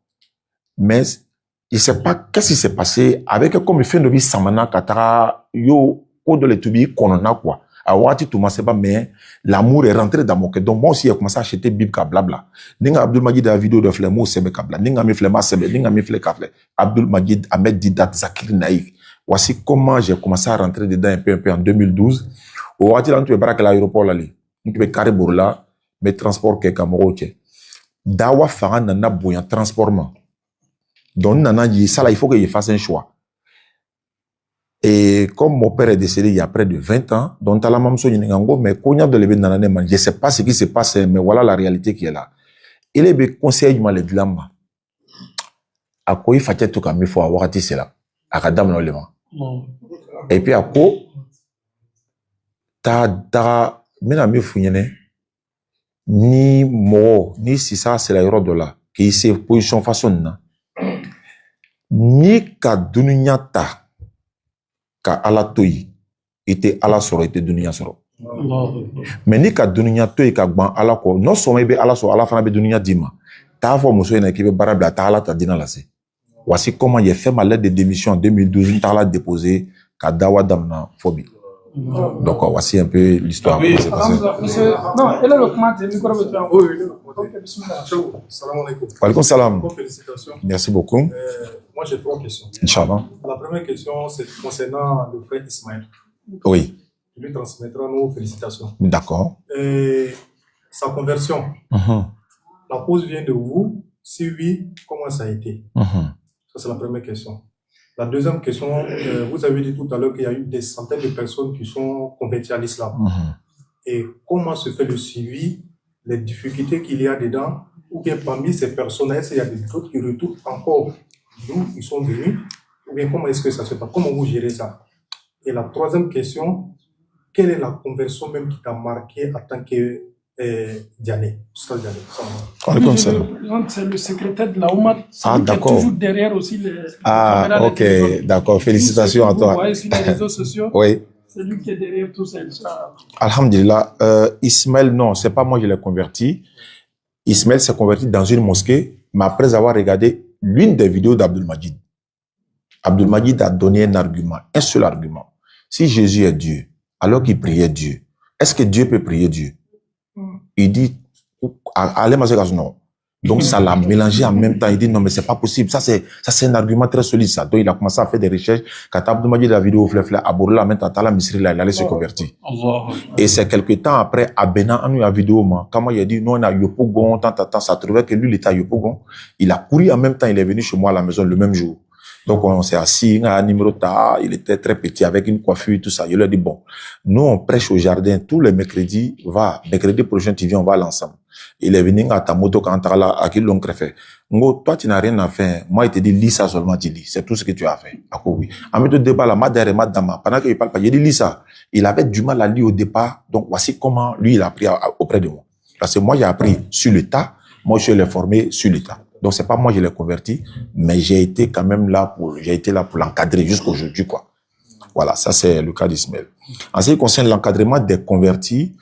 Mais il ne sait pas qu'est-ce qui s'est passé avec comme il fait de vie Samana Katara, yo, de l'étudier qu'on en a quoi. À Wati Thomas, c'est pas, mais l'amour est rentré dans mon cœur. Donc, moi aussi, j'ai commencé à acheter Bib Kablabla. Ninga Abdul Majid a vidéo de Flemmo, Sebe Kabla. Ninga mi Flema Sebe, Ninga mi Fle Kafle. Abdul Majid Ahmed Didat Zakir Naïk. Voici comment j'ai commencé à rentrer dedans un peu en 2012. Au Wati, là, tu es barak l'aéroport là, tu es carré là, mais transport qui Kamoro, Dawa Faran nana bouillant transportement. Donc, nana dit, ça là, il faut qu'il fasse un choix. Et comme mon père est décédé il y a près de 20 ans, donc à la même chose, mais je ne sais pas ce qui se passe, mais voilà la réalité qui est là. Il est bien conseillé de le dire. À quoi il faut tout comme il faut avoir dit cela. À Kadam le levant. Et puis à quoi ta mina fouillene ni mo ni si ça c'est l'aéro de là qui c'est position façon ni ka dunyata ka ala toyi était ala soro était dunia soro mais ni ka dunia toyi ka gban ala ko non seulement be ala so ala fana be dunia dima ta fo muso ina ki be barabla ta ala ta dina la se voici comment j'ai fait ma lettre de démission en 2012 ta ala déposé ka dawa damna phobie. Donc voici un peu l'histoire. Oui. Non, elle a augmenté le micro. Salam alaikum. Walaikum salam. Félicitations. Merci beaucoup. Moi, j'ai 3 questions. Inch'Allah. La première question, c'est concernant le frère Ismaël. Oui. Je lui transmettra nos félicitations. D'accord. Et sa conversion, la cause vient de vous? Si oui, comment ça a été? Ça, c'est la première question. La deuxième question, vous avez dit tout à l'heure qu'il y a eu des centaines de personnes qui sont converties à l'islam. Et comment se fait le suivi, les difficultés qu'il y a dedans, ou bien parmi ces personnes, est-ce qu'il y a d'autres qui retournent encore d'où ils sont venus, ou bien comment est-ce que ça se passe? Comment vous gérez ça? Et la troisième question, quelle est la conversion même qui t'a marqué en tant que Diané? C'est le secrétaire de la OMA. Ah, d'accord. Toujours derrière aussi les caméras. Ok, d'accord. Félicitations à toi. Vous voyez sur les réseaux sociaux. Oui. C'est lui qui est derrière tout ça. Alhamdulillah. Ismaël, non, c'est pas moi qui l'ai converti. Ismaël s'est converti dans une mosquée, mais après avoir regardé l'une des vidéos d'Abdul Majid. Abdul Majid a donné un argument, un seul argument. Si Jésus est Dieu, alors qu'il priait Dieu, est-ce que Dieu peut prier Dieu? Il dit, allez, non. Donc, ça l'a mélangé en même temps. Il dit, non, mais c'est pas possible. Ça, c'est un argument très solide, ça. Donc, il a commencé à faire des recherches. Quand Abdul Majid la vidéo, à Bourla, maintenant, à la Misri, il allait se convertir. Et c'est quelques temps après, à Bénin, on a eu la vidéo, quand moi, il a dit, non, on a Yopogon, tant, ça trouvait que lui, il était à Yopogon. Il a couru en même temps, il est venu chez moi à la maison le même jour. Donc, on s'est assis, on a un numéro ta, il était très petit, avec une coiffure, tout ça. Je lui ai dit, bon, nous, on prêche au jardin tous les mercredis, mercredi prochain, tu viens, on va aller ensemble. Il est venu à ta moto quand t'as là, à qui l'on fait. Ngo, toi, tu n'as rien à faire. Moi, il te dit, lis ça seulement, tu lis. C'est tout ce que tu as fait. À quoi, oui. En même temps, débat, là, madame, madame, pendant qu'il parle pas, il dit, lis ça. Il avait du mal à lire au départ. Donc, voici comment lui, il a appris auprès de moi. Parce que moi, j'ai appris sur le tas. Moi, je l'ai formé sur le tas. Donc, c'est pas moi, je l'ai converti, mais j'ai été quand même là pour l'encadrer jusqu'aujourd'hui, quoi. Voilà, ça, c'est le cas d'Ismaël. En ce qui concerne l'encadrement des convertis,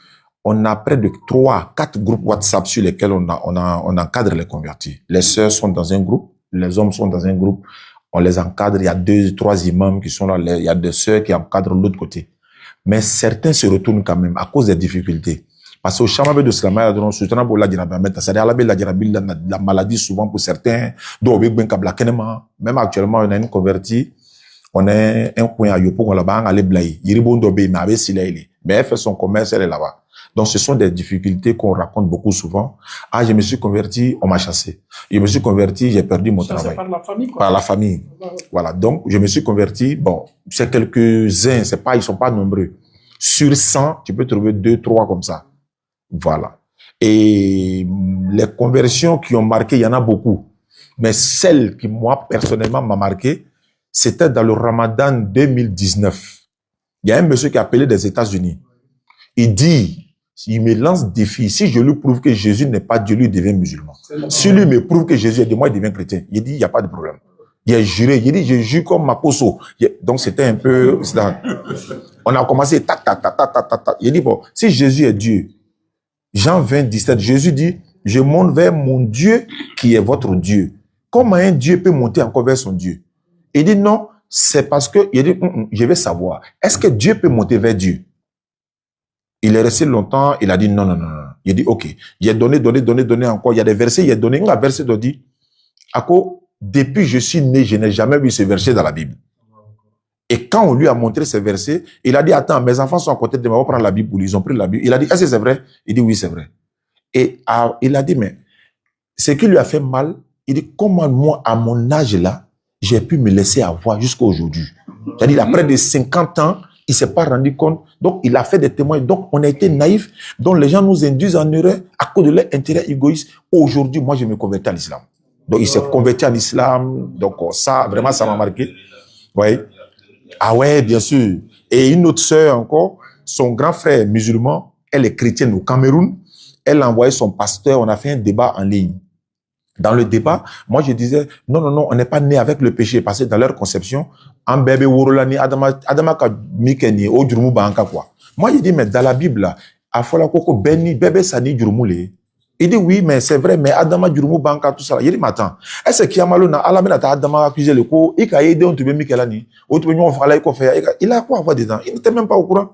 on a près de 3, 4 groupes WhatsApp sur lesquels on encadre les convertis. Les sœurs sont dans un groupe, les hommes sont dans un groupe, on les encadre, il y a 2, 3 imams qui sont là, il y a des sœurs qui encadrent l'autre côté. Mais certains se retournent quand même à cause des difficultés. Parce que au Chamabe de Slama, c'est-à-dire la maladie souvent pour certains, même actuellement, on a une convertie, on a un coin à Yopo, on l'a allé blaye. Mais elle fait son commerce, elle est là-bas. Donc, ce sont des difficultés qu'on raconte beaucoup souvent. Ah, je me suis converti, on m'a chassé. Je me suis converti, j'ai perdu mon travail. Par la famille, quoi. Par la famille. Voilà. Donc, je me suis converti. Bon, c'est quelques-uns, ils sont pas nombreux. Sur 100, tu peux trouver 2, 3 comme ça. Voilà. Et les conversions qui ont marqué, il y en a beaucoup. Mais celle qui, moi, personnellement, m'a marqué, c'était dans le Ramadan 2019. Il y a un monsieur qui a appelé des États-Unis. Il dit, il me lance défi. Si je lui prouve que Jésus n'est pas Dieu, lui il devient musulman. Si lui me prouve que Jésus est Dieu, moi, il devient chrétien. Il dit, il n'y a pas de problème. Il a juré. Il dit, je jure comme Makoso. Donc, c'était un peu... On a commencé, tac, tac, tac, tac, tac, tac. Il dit, bon, si Jésus est Dieu, Jean 20, 17, Jésus dit, je monte vers mon Dieu qui est votre Dieu. Comment un Dieu peut monter encore vers son Dieu? Il dit, non, c'est parce que, il dit, je vais savoir. Est-ce que Dieu peut monter vers Dieu? Il est resté longtemps, il a dit, non, non, non, non. Il dit, ok, il a donné encore. Il y a des versets, il a donné, un verset qui dit, depuis je suis né, je n'ai jamais vu ce verset dans la Bible. Et quand on lui a montré ce verset, il a dit, attends, mes enfants sont à côté de moi, on va prendre la Bible pour lui. Ils ont pris la Bible. Il a dit, est-ce que c'est vrai? Il dit, oui, c'est vrai. Et il a dit, mais ce qui lui a fait mal, il dit, comment moi, à mon âge là, j'ai pu me laisser avoir jusqu'à aujourd'hui. C'est-à-dire, après de 50 ans, il s'est pas rendu compte. Donc, il a fait des témoins. Donc, on a été naïfs. Donc, les gens nous induisent en erreur à cause de leur intérêt égoïste. Aujourd'hui, moi, je me convertis à l'islam. Donc, il s'est converti à l'islam. Donc, ça, vraiment, ça m'a marqué. Oui. Ah ouais, bien sûr. Et une autre sœur encore, son grand frère musulman, elle est chrétienne au Cameroun. Elle a envoyé son pasteur. On a fait un débat en ligne. Dans le débat, moi je disais, non, non, non, on n'est pas né avec le péché, parce que dans leur conception, un bébé worolani, adama ka mikeni, o jurumu banka quoi. Moi je dis, mais dans la Bible, là, afola koko beni, bébé sani jurumule. Il dit, oui, mais c'est vrai, mais adama jurumu banka, tout ça. Il dit, mais attends, est-ce qu'il y a malo na alamena ta adama accusé le ko, il a aidé, on te met mikelani, on te met on fera ko faire, il a quoi à voir dedans? Il n'était même pas au courant.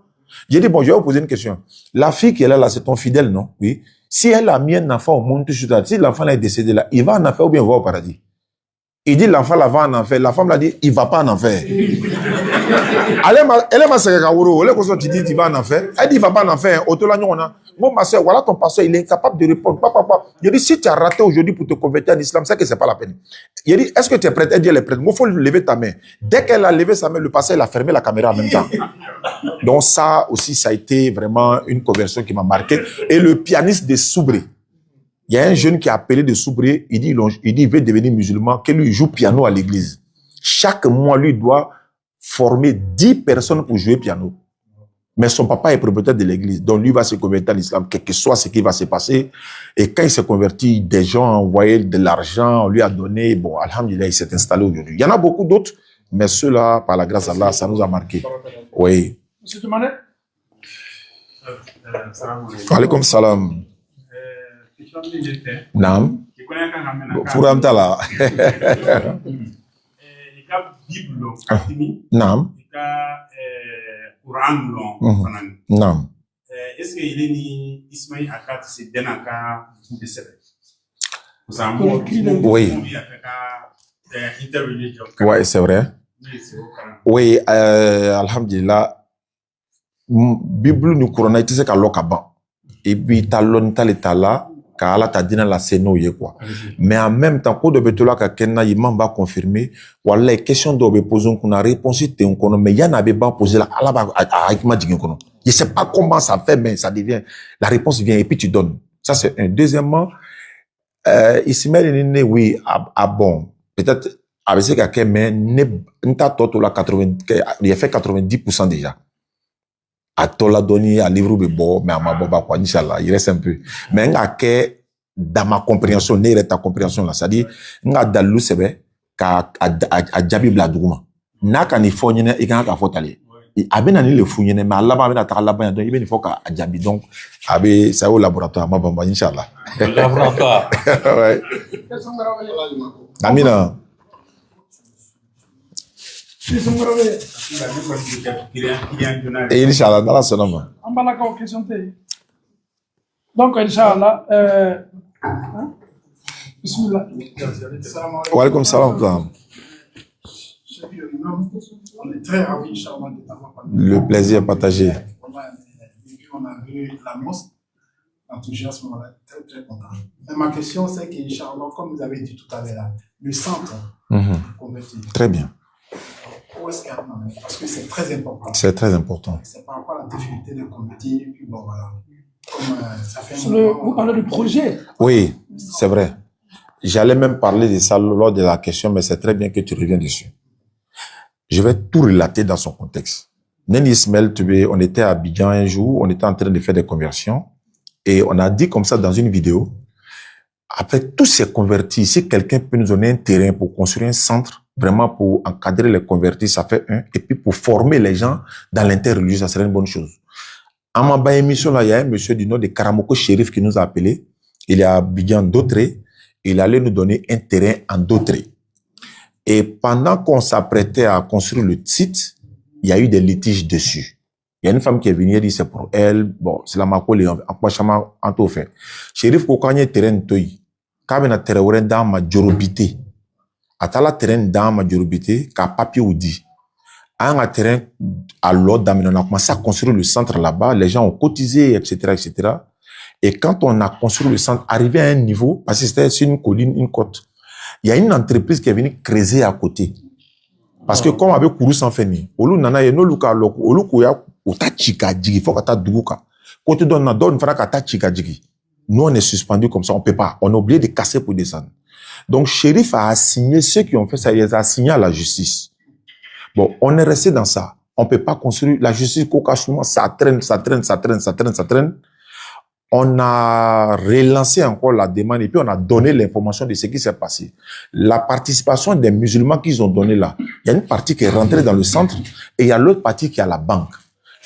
J'ai dit, bon, je vais vous poser une question. La fille qui est là, c'est ton fidèle, non? Oui. Si elle a mis un enfant au monde, si l'enfant est décédé là, il va en enfer ou bien il va au paradis? Il dit l'enfant là va en enfer. La femme l'a dit, il va pas en enfer. Elle est ma sœur, elle dit, il va en enfer. Elle dit, il va pas en enfer. Bon, ma soeur, voilà ton pasteur, il est incapable de répondre. Il dit, si tu as raté aujourd'hui pour te convertir en islam, c'est que c'est pas la peine. Il dit, est-ce que tu es prête? Elle dit, elle est prête. Il faut lever ta main. Dès qu'elle a levé sa main, le pasteur, il a fermé la caméra en même temps. Donc ça aussi, ça a été vraiment une conversion qui m'a marqué. Et le pianiste de Soubré. Il y a un jeune qui a appelé de Soubré, il dit, il veut devenir musulman, qu'il lui joue piano à l'église. Chaque mois, lui doit former 10 personnes pour jouer piano. Mais son papa est propriétaire de l'église, donc lui va se convertir à l'islam, quel que soit ce qui va se passer. Et quand il s'est converti, des gens ont envoyé de l'argent, on lui a donné, bon, alhamdulillah, il s'est installé aujourd'hui. Il y en a beaucoup d'autres, mais ceux-là, par la grâce d'Allah, ça nous a marqué. Oui. Monsieur Toumane? Alaykoum salam. Naam. Furam tala. Naam. Naam. Est-ce qu'il est ni Ismaïl Akat c'est Denaka Oui. Oui, c'est vrai. Oui, alhamdulillah. Bible nous couronne il sait qu'à l'okaban. Et puis talon taletala kala tadina la seno ye quoi. Mais en même temps ko de betola ka kenna imam va confirmer wala question do be poser qu'on a réponse te on kono mais yana be ba poser la ala ba akima digin kono. Je sais pas comment ça fait mais ça devient la réponse vient et puis tu donnes. Ça c'est un. Deuxièmement Ismaël né oui à bon peut-être avec ce qu'à mais nta toto la 80 il a fait 90% déjà. À tola doni à livre de bon mais à ma boba quoi inchallah il reste un peu mais nga ke dans ma compréhension ne ta compréhension là c'est-à-dire nga dalu sebe ka a jabi bla duguma na ka ni fo nyene e kan ka fo tale abena ni le fu nyene mais Allah ba bena ta Allah ba donc il ben faut ka jabi donc abe ça au laboratoire ma bamba inchallah laboratoire ouais amina et Inch'Allah, dans la sonoma. On va la question. Donc, Inch'Allah, bismillah. Wa alaykoum salam. On est très ravis, Inch'Allah, de t'avoir parlé. Le plaisir partagé. On a vu l'annonce. enthousiasme, on est très très content. Mais ma question, c'est qu'Inch'Allah, comme vous avez dit tout à l'heure, là, le centre converti. Très bien. Où est-ce qu'il y a parce que c'est très important. C'est très important. C'est par rapport à la difficulté de convertir, puis bon, voilà. Comme ça fait Vous parlez du projet. Oui, c'est vrai. J'allais même parler de ça lors de la question, mais c'est très bien que tu reviens dessus. Je vais tout relater dans son contexte. Nen Ismaël Toubé, on était à Abidjan un jour, on était en train de faire des conversions, et on a dit comme ça dans une vidéo, avec tous ces convertis, si quelqu'un peut nous donner un terrain pour construire un centre, vraiment pour encadrer les convertis, ça fait un, et puis pour former les gens dans l'interreligieux, ça serait une bonne chose. À ma émission, là, il y a un monsieur du nom de Karamoko Chérif qui nous a appelé. Il est à Abidjan Dautré. Il allait nous donner un terrain en Dautré. Et pendant qu'on s'apprêtait à construire le site, il y a eu des litiges dessus. Il y a une femme qui est venue et dit c'est pour elle. Bon, c'est la makole en quoi chama en tout fait. Chérif ko kanye terrain toy. Kabena terrain dans ma jorobité. Atala terrain dans ma jorobité ka papier ou dit. Un terrain à l'autre, on a commencé à construire le centre là-bas, les gens ont cotisé, etc., etc. Et quand on a construit le centre, arrivé à un niveau, parce que c'était sur une colline, une côte, il y a une entreprise qui est venue creuser à côté. Parce que comme avec Kourou sans fini, Olu nana ye no luka loko, Olu koya ota chika djigi, faut kata duguka. Côté don na don fera kata chika djigi. Nous on est suspendu comme ça, on peut pas. On a oublié de casser pour descendre. Donc Chérif a assigné ceux qui ont fait ça, il les a assignés à la justice. Bon, on est resté dans ça. On peut pas construire. La justice, ça traîne. On a relancé encore la demande et puis on a donné l'information de ce qui s'est passé. La participation des musulmans qu'ils ont donné là, il y a une partie qui est rentrée dans le centre et il y a l'autre partie qui est à la banque.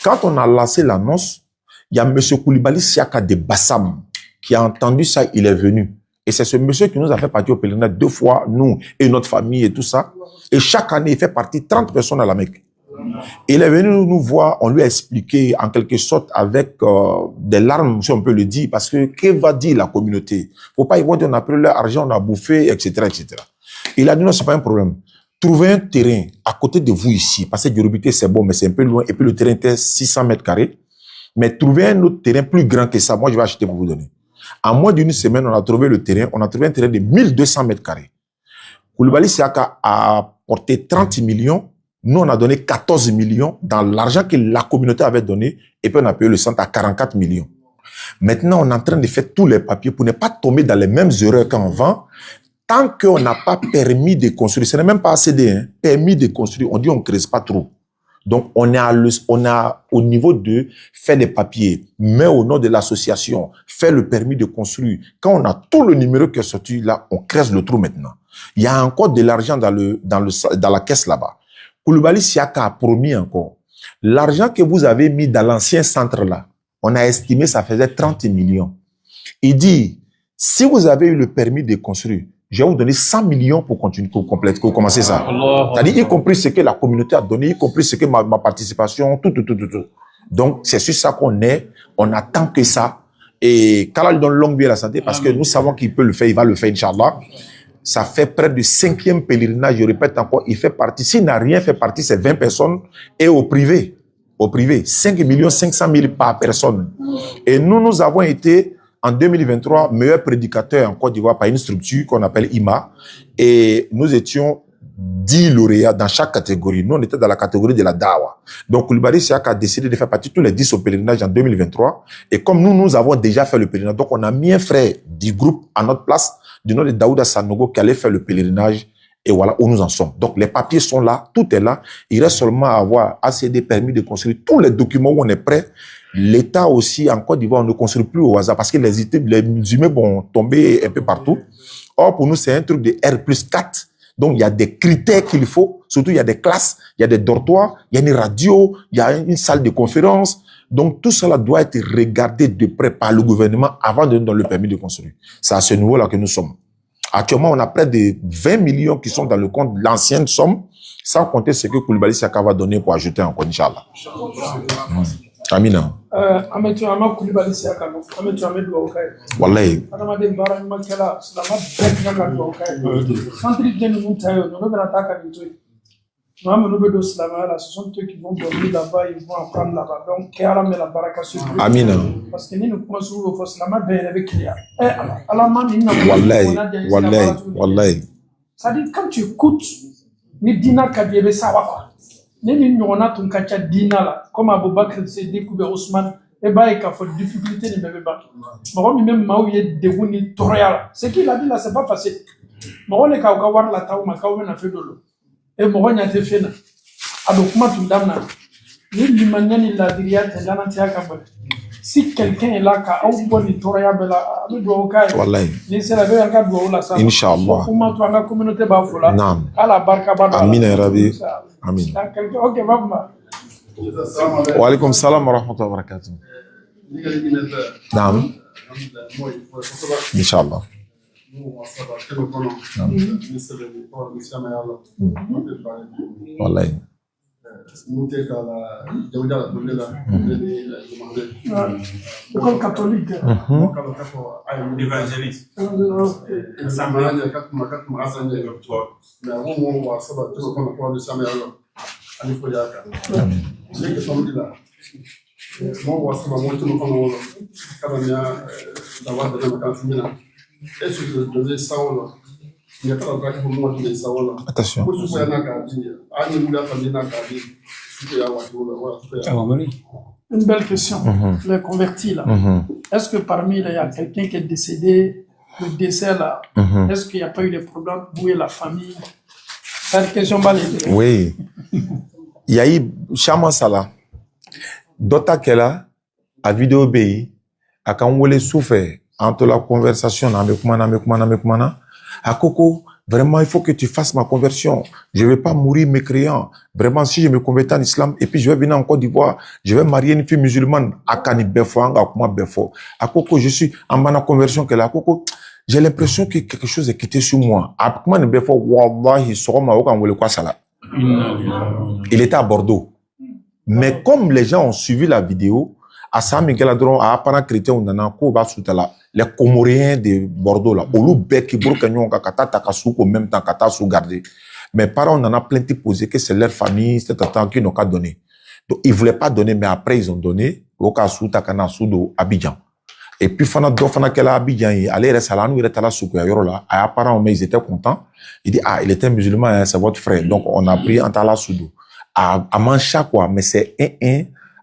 Quand on a lancé l'annonce, il y a M. Koulibaly Siaka de Bassam qui a entendu ça, il est venu. Et c'est ce monsieur qui nous a fait partir au pèlerinage 2 fois, nous et notre famille et tout ça. Et chaque année, il fait partie 30 personnes à la Mecque. Il est venu nous voir, on lui a expliqué en quelque sorte avec des larmes, si on peut le dire, parce que va dire la communauté? Faut pas y voir on a pris leur argent, on a bouffé, etc., etc. Il a dit non, c'est pas un problème. Trouvez un terrain à côté de vous ici, parce que Djorobité c'est bon, mais c'est un peu loin, et puis le terrain était 600 mètres carrés. Mais trouvez un autre terrain plus grand que ça, moi je vais acheter pour vous donner. En moins d'une semaine, on a trouvé le terrain, on a trouvé un terrain de 1200 mètres carrés. Koulibaly Siaka a apporté 30 millions, nous on a donné 14 millions dans l'argent que la communauté avait donné, et puis on a payé le centre à 44 millions. Maintenant, on est en train de faire tous les papiers pour ne pas tomber dans les mêmes erreurs qu'en vend. Tant qu'on n'a pas permis de construire, ce n'est même pas ACD, hein, permis de construire, on dit on ne creuse pas trop. Donc, on a au niveau de faire des papiers, mais au nom de l'association, faire le permis de construire. Quand on a tout le numéro qui est sorti là, on creuse le trou maintenant. Il y a encore de l'argent dans la caisse là-bas. Koulibaly Siaka a promis encore. L'argent que vous avez mis dans l'ancien centre là, on a estimé ça faisait 30 millions. Il dit, si vous avez eu le permis de construire, je vais vous donner 100 millions pour continuer, pour commencer ça. C'est-à-dire, y compris ce que la communauté a donné, y compris ce que ma participation, tout. Donc, c'est sur ça qu'on est. On attend que ça. Et qu'Allah lui donne longue vie à la santé, parce que nous savons qu'il peut le faire, il va le faire, Inch'Allah. Ça fait près du 5e pèlerinage, je répète encore, il fait partie, s'il n'a rien fait partie, c'est 20 personnes, et au privé, 5 500 000 par personne. Et nous avons été, en 2023, meilleur prédicateur en Côte d'Ivoire par une structure qu'on appelle IMA. Et nous étions 10 lauréats dans chaque catégorie. Nous, on était dans la catégorie de la Dawa. Donc, Koulibaly Siaka a décidé de faire partie tous les 10 au pèlerinage en 2023. Et comme nous avons déjà fait le pèlerinage, donc on a mis un frère du groupe à notre place, du nom de Daouda Sanogo, qui allait faire le pèlerinage. Et voilà où nous en sommes. Donc, les papiers sont là, tout est là. Il reste seulement à avoir ACD permis de construire tous les documents où on est prêt. L'État aussi, en Côte d'Ivoire, on ne construit plus au hasard parce que les humains vont tomber un peu partout. Or, pour nous, c'est un truc de R+4. Donc, il y a des critères qu'il faut. Surtout, il y a des classes, il y a des dortoirs, il y a une radio, il y a une salle de conférence. Donc, tout cela doit être regardé de près par le gouvernement avant de donner le permis de construire. C'est à ce niveau-là que nous sommes. Actuellement, on a près de 20 millions qui sont dans le compte de l'ancienne somme, sans compter ce que Koulibaly Siaka va donner pour ajouter encore, Inch'Allah. Amina. Ametu ama Koulibaly Siaka no. Ametu amedu aukai. Wallahi. Adamade bara makela salama bet na ka aukai. Santri jenu mutayo no bena taka nitoi. Ce sont eux qui vont dormir là-bas, ils vont apprendre là-bas. Donc, Kéala met la baraka sur eux. Amina. Parce que nous commençons au Foslama, ben avec Kéala. Allah m'a dit, Wallahi. ça dit, quand tu écoutes, ni Dina Kadiebe Sawa, ni Nona Tunkacha Dina là, comme Abou Bakr s'est découvert Ousmane, et bah, il y a fait difficulté de bébé Bakr. Mais même Maouye de Gouni Toréala. Ce qu'il a dit là, c'est pas facile. Mais on est qu'à voir la taou, ma kaou, on a fait de l'eau. Et mon a été fait. Alors, comment tu l'as dit? Ni l'imanian, il l'a dit, si quelqu'un est là, quand on voit les Toréa, il doit au cas. Ni c'est la veille, il doit la salle. Inch'Allah. Comment tu as la communauté Bafoula? Non. À la barca Baba. Amin, Rabbi. Amin. Ok, Baba. Wa alaykum salam wa rahmatullahi wa barakatuh. Naam. Inch'Allah. Wallahi. École catholique. Évangéliste. Attention. Une belle question. Les convertis là. Est-ce que parmi là, il y a quelqu'un qui est décédé, le décès là, est-ce qu'il n'y a pas eu de problème où est la famille? C'est une question balayée. Oui. Il y a eu Chama Sala. Dota Kela, à vidéo BI, à quand on les souffre entre la conversation avec Mana, à Coco, vraiment, il faut que tu fasses ma conversion. Je ne vais pas mourir mécréant. Vraiment, si je me convertis en islam, et puis je vais venir en Côte d'Ivoire, je vais marier une fille musulmane, à Kani Befo, à Kuma Befo. À Coco, je suis en bonne conversion qu'elle a. Coco, j'ai l'impression que quelque chose est quitté sur moi. À Kuma Befo, Wallahi, il était à Bordeaux. Mais comme les gens ont suivi la vidéo, à Saint Miguel Adron, à Apana Chrétien, on a les Comoriens de Bordeaux là, au loup qui broquent kata takasou au même temps kata sous garder. Mes parents on en a plein de posé que c'est leur famille, c'est un qui n'ont qu'à donner. Donc ils voulaient pas donner, mais après ils ont donné au cas sous takana sous de Abidjan. Et puis fana do fana qu'elle a Abidjan, allez rester là, nous il était là sous yoro là. À parents mais ils étaient contents. Il dit il était musulman, hein, c'est votre frère. Donc on a pris un tala soudou. À mancha quoi, mais c'est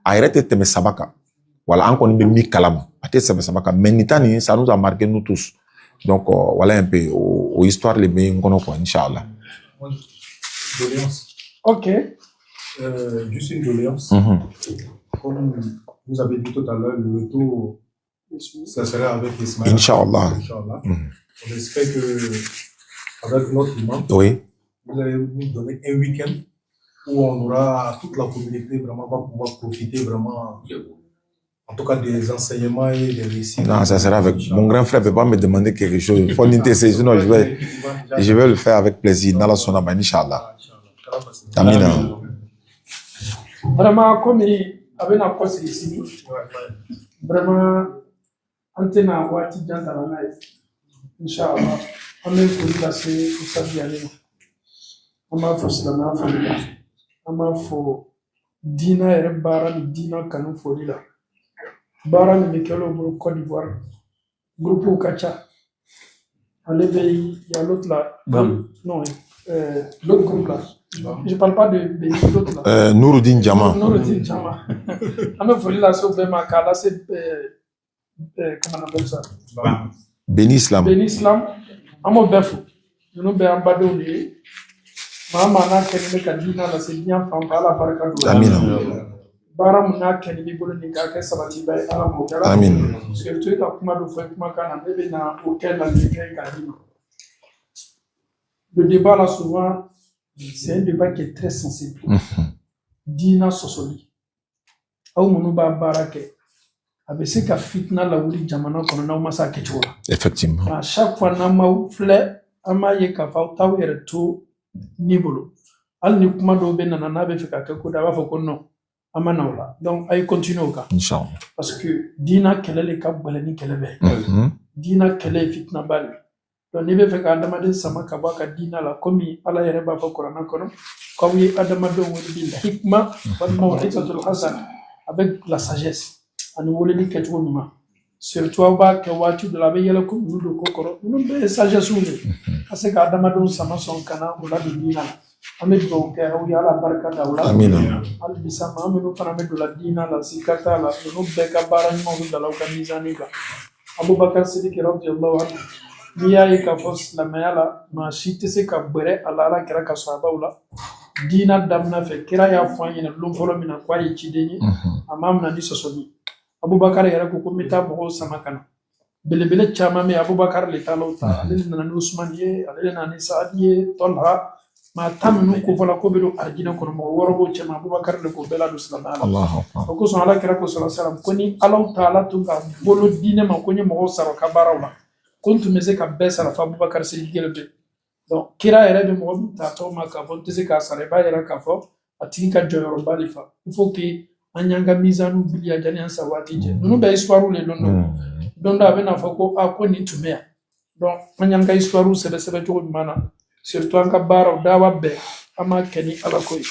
à arrêter mes sabaka. Voilà, on connaît mis kalama. Mais ça nous a marqué nous tous. Donc, voilà un peu aux histoires les meilleures qu'on a, Inch'Allah. Ok. Juste une doléance. Comme vous avez dit tout à l'heure, le retour, ça serait avec Ismaël. Inch'Allah. On espère que, avec notre imam, oui, vous allez nous donner un week-end où on aura toute la communauté vraiment va pouvoir profiter vraiment. En tout cas, des enseignements et des récits. Non, ça sera avec. Mon grand frère ne peut pas me demander quelque chose. Il faut l'intercesser, sinon je vais le faire avec plaisir. Dans la sonaba, Inch'Allah. Amina. Vraiment, comme il avait un poste ici, vraiment, antena wati jantara na Inch'Allah. On est pour passer pour ça bien. On m'a fait cela, on m'a fait dina et baran dina kanu folila. Baran de Mekelo au Côte d'Ivoire, groupe au Kacha. Il y a l'autre là. Non, l'autre groupe là. Je ne parle pas de l'autre là. Nouroudine Djama. Nouroudine Djama. On a fait la sauve de Makala, c'est. Comment on appelle ça? Béni Islam. Béni Islam. On a fait. Nous avons fait un badoué. Maman a fait Kadina, c'est bien, Fambala, Baraka. Amina. Baramuna Kennedy Bolonika, Sabati by Alamokala. Amin. Surtout à Kumado Fakmakana, Nebena, auquel la Kadina. Le débat là, souvent, c'est un débat qui est très sensible. Dina Sosoli. Aoumonuba Barake. Avec ka fitna la wuli jamana kono na masa kechola. Effectivement. À chaque fois na ma fle amaye ka fa taw yere to nibolo. Al ni kuma do be nana na be fika ke ko da ba fa ko non. Amanawla. Donc ay continue au cas. Inch'Allah. Parce que dina kelele ka balani kelebe. Dina kele fitna bali. donc n'i bɛ fɛ ka adamaden sama ka bɔ a ka diinɛ la komi ala yɛrɛ b'a fɔ kuranna kɔnɔ k'aw ye adamadenw wele bil hikma walima maw'izatul hasana avec la sagesse ani weleli kɛcogo ɲuman surtout aw b'a kɛ waati dɔ la a bɛ yɛlɛ ko ninnu don ko kɔrɔ ninnu bɛɛ ye sagesse de ka se ka adamadenw sama sɔn ka na u ladon diinɛ la an bɛ dugawu kɛ aw ye ala barika da u la hali bi sa maa minnu fana bɛ don la diinɛ la sika t'a la ninnu bɛɛ ka baara ɲumanw bɛ bila aw ka mizani kan Abubakar Sidiki radiyallahu anhu n'i y'a ye k'a fɔ silamɛya la maa si tɛ se ka bɛrɛ a la ala kɛra ka sahabaw la diinɛ daminɛ fɛ kira y'a fɔ an ɲɛna don fɔlɔ min na k'a ye ciden ye a m'a minɛ ni sɔsɔli Abubakar yɛrɛ ko n bɛ taa mɔgɔw sama ka na belebele caman bɛ yen Abubakar le taa la o ta ale de nana ni Usumani ye ale de nana ni Saadi ye Tɔlha maa 10 minnu ko fɔla ko bɛ don arijinɛ kɔnɔ mɔgɔ 6 b'o cɛ ma Abubakar de k'o bɛɛ ladon silamɛya la o kosɔn ala kɛra ko sɔrɔ ko ni ala taala tun ka bolo diinɛ ma ko n ye mɔgɔw sara ka baaraw la ko n tun bɛ se ka bɛɛ sara fo Abubakar Sidiki kelen bɛ donc kira yɛrɛ bɛ mɔgɔ min ta tɔw ma k'a fɔ n tɛ se k'a sara i b'a yɛrɛ k'a fɔ a tigi ka jɔyɔrɔba de fa il faut que an y'an ka mizaniw biliya yanni an sa waati cɛ ninnu bɛɛ histoire le don dɔ a bɛ n'a fɔ ko ko nin tun bɛ yan donc an y'an ka histoire sɛbɛ cogo ɲuman na surtout an ka baaraw dawa bɛɛ an b'a kɛ ni ala ko ye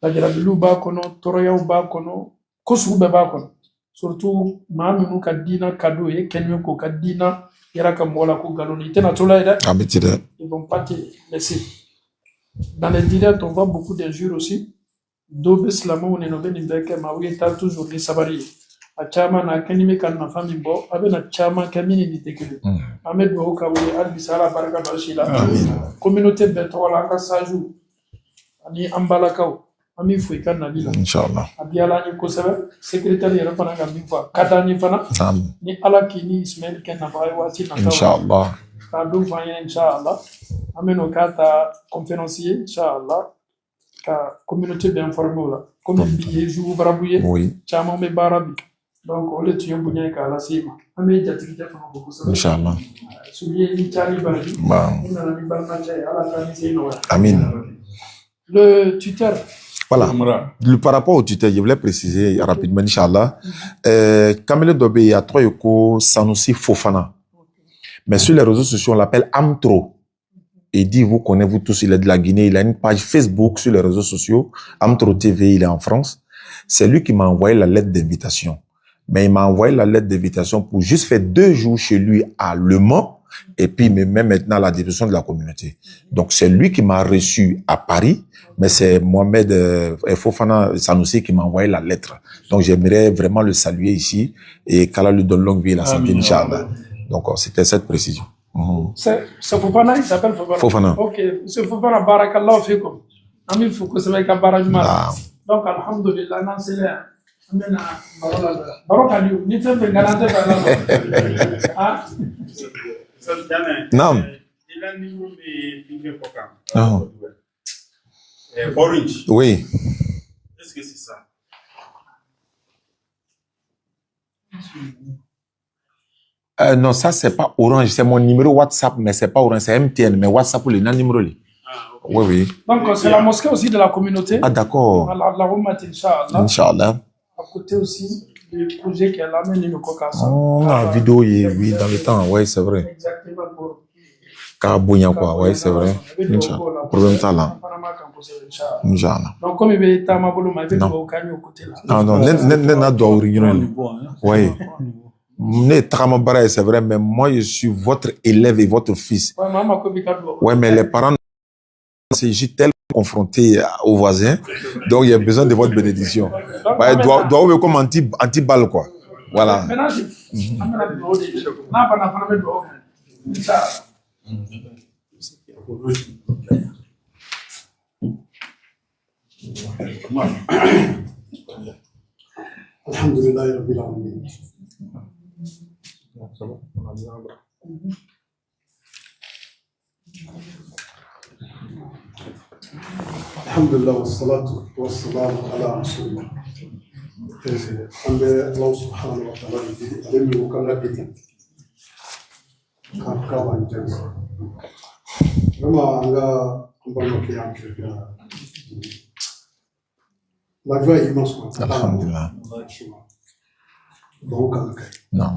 lajarabiliw b'a kɔnɔ tɔɔrɔyaw b'a kɔnɔ ko sugu bɛɛ b'a kɔnɔ surtout maa minnu ka diinɛ ka d'u ye kɛnɛ k'o ka diinɛ yɛrɛ ka mɔgɔ la ko nkalon i tɛna to la ye dɛ a bɛ ci dɛ ils vont pas te laisser dans les directs on voit beaucoup d'injures aussi dɔw bɛ silamɛw nɛnɛ u bɛ nin bɛɛ kɛ ma u ye taa toujours ni sabari ye a caman na kɛnɛ bɛ ka nafa min bɔ a bɛ na caman kɛ min ni nin tɛ kelen an bɛ dugawu k'aw ye hali bisa ala barika da si la communauté bɛɛ tɔgɔ la an ka sages ani an balakaw an bɛ fo i ka nali la inshallah a diyala an ye kosɛbɛ secrétaire yɛrɛ fana ka min fɔ a ka d'an ye fana ni ala k'i ni Ismaël kɛ nafa ye waati nataw inshallah k'a don fɔ an ye inshallah an bɛ n'o k'a ta conférence ye inshallah ka communauté bɛ informer o la komi bi ye jour varabu ye caman bɛ baara bi donc o de tun ye bonya ye k'a lase i ma an bɛ jatigijɛ fana fɔ kosɛbɛ inshallah subiye ni cari baraji i nana ni balimacɛ ye ala k'a ni se nɔgɔya amin le tuteur. Voilà. Par rapport au tuteur, je voulais préciser rapidement, Inch'Allah. Kamele Dobe, il y a 3 échos, Sanoussi Fofana. Mais sur les réseaux sociaux, on l'appelle Amtro. Il dit, vous connaissez, vous tous, il est de la Guinée. Il a une page Facebook sur les réseaux sociaux. Amtro TV, il est en France. C'est lui qui m'a envoyé la lettre d'invitation. Mais il m'a envoyé la lettre d'invitation pour juste faire 2 jours chez lui à Le Mans. Et puis, il me met maintenant à la direction de la communauté. Donc, c'est lui qui m'a reçu à Paris. Mais c'est Mohamed Fofana Sanoussi qui m'a envoyé la lettre. Donc, j'aimerais vraiment le saluer ici et qu'Allah lui donne longue vie et la santé, Inch'Allah. Donc, c'était cette précision. C'est Fofana, il s'appelle Fofana. Fofana. Ok, c'est Fofana, barakallahu fikum. Ami Foukou, c'est avec un barajuma. Donc, alhamdulillah, non, c'est là. Amena, barakaliou, ni fait de garantie par là. Non. Il a un niveau de programme. Orange. Oui. Est-ce que c'est ça? Non, ça, c'est pas Orange. C'est mon numéro WhatsApp, mais c'est pas Orange. C'est MTN, mais WhatsApp, il y a un numéro. Okay. Oui, oui. Donc, c'est la mosquée aussi de la communauté. Ah, d'accord. Inch'Allah. À côté aussi, le projet qu'elle a mené, le Coca-Cola. Oh, la vidéo, oui, dans le temps. Oui, c'est vrai. Exactement. Kabouya, quoi. Oui, c'est vrai. Inch'Allah. Problème talent. Inch'Allah. Donc, comme il est à ma boulot, il est au canyon côté là. Non, non, n'est pas original. Oui. C'est vrai, mais moi, je suis votre élève et votre fils. Oui, mais les parents, je suis tellement confronté aux voisins, donc il y a besoin de votre bénédiction. Ouais, doit être comme anti-balle, quoi. Voilà. Alhamdulillah Rabbil Alamin. Alhamdulillah wassalatu wassalamu ala rasulillah. Allah subhanahu wa ta'ala dit vraiment la joie est immense. Alhamdulillah. Non.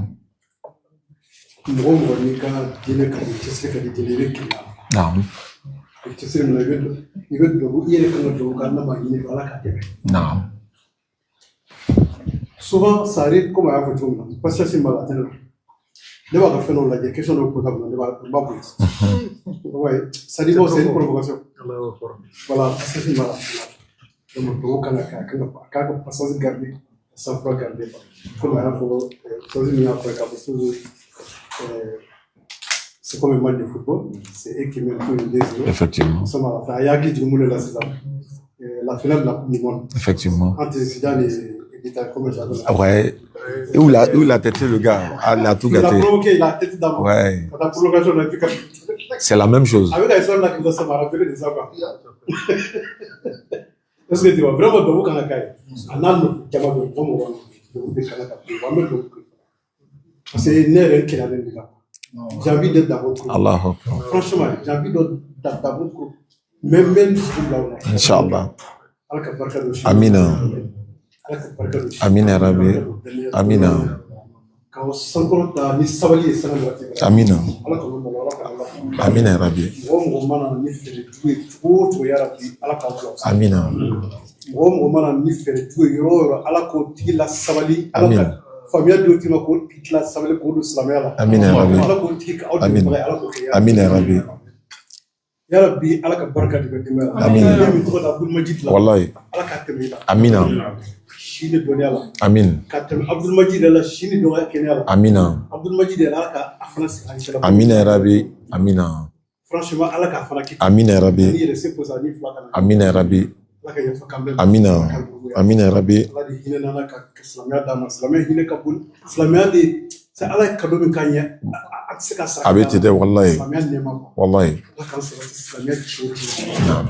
mɔgɔ n'i ka diinɛ ka di i tɛ se ka di diinɛ i bɛ kɛlɛ Naam. i tɛ se min na i bɛ dugawu i yɛrɛ kan ka dugawu kɛ Ala ma ɲini Ala ka dɛmɛ. Naam. Souvent ça arrive comme a y'a fɔ cogo min na parce que sin b'a la tɛnɛ ne b'a ka fɛn dɔw lajɛ question dɔw posable ne b'a boli. Ouais, ça dit bon c'est une provocation. Voilà, parce que sin b'a la donc dugawu kan ka kɛ a kan ka patience garder sans foi garder comme a y'a fɔ chose min y'a fɔ k'a fɔ toujours c'est comme un match de football, c'est eux qui mènent tous les 2-0. Effectivement. Nous sommes à la fin. Il y a qui du monde là, c'est ça. La finale de la Coupe du Monde. Effectivement. Entre Zidane et l'Italie, comment ça s'appelle? Ouais. Et où l'a têté le gars? Ah, il a tout gâté. Il a provoqué, il a tête d'avant. Ouais. Quand la prolongation, on a vu C'est la même chose. avec la histoire là, ça m'a rappelé de ça. Est-ce que tu vois vraiment de vous quand on a caillé? On a le diamant de bon c'est une erreur qu'il a donné là. J'ai envie d'être dans votre groupe. Allah. Franchement, j'ai envie d'être dans votre groupe. Même là où Inch'Allah. Amina. Amina Rabbi. Amina. Amina. Amina Rabbi. Amina. Amina. Famille de Tima Kout, Pitla, Samuel Koudou, Slamela. Amina Rabbi. Amina. Amina Rabbi. Ya Rabbi, alaka baraka de Bedimela. Amina. Abdul Majid la. Wallahi. Alaka temela. Amina. Shine doniala. Amin. Katem Abdul Majid la shine donia Kenya. Amina. Abdul Majid la alaka afnas Aisha. Amina Rabbi. Amina. Franchement, alaka afana. Amina Rabbi. Il est c'est pour ça ni flaka. Amina Rabbi. Alaka yafa kambe. Amina. Amina Rabbi. Allah di hine nana ka Islamia dama. Islamia hine kabul. Islamia di c'est Allah kado min kanya. Atsika sa. Abeti de wallahi. Islamia nema. Wallahi. Allah kan sa Islamia choti. Naam.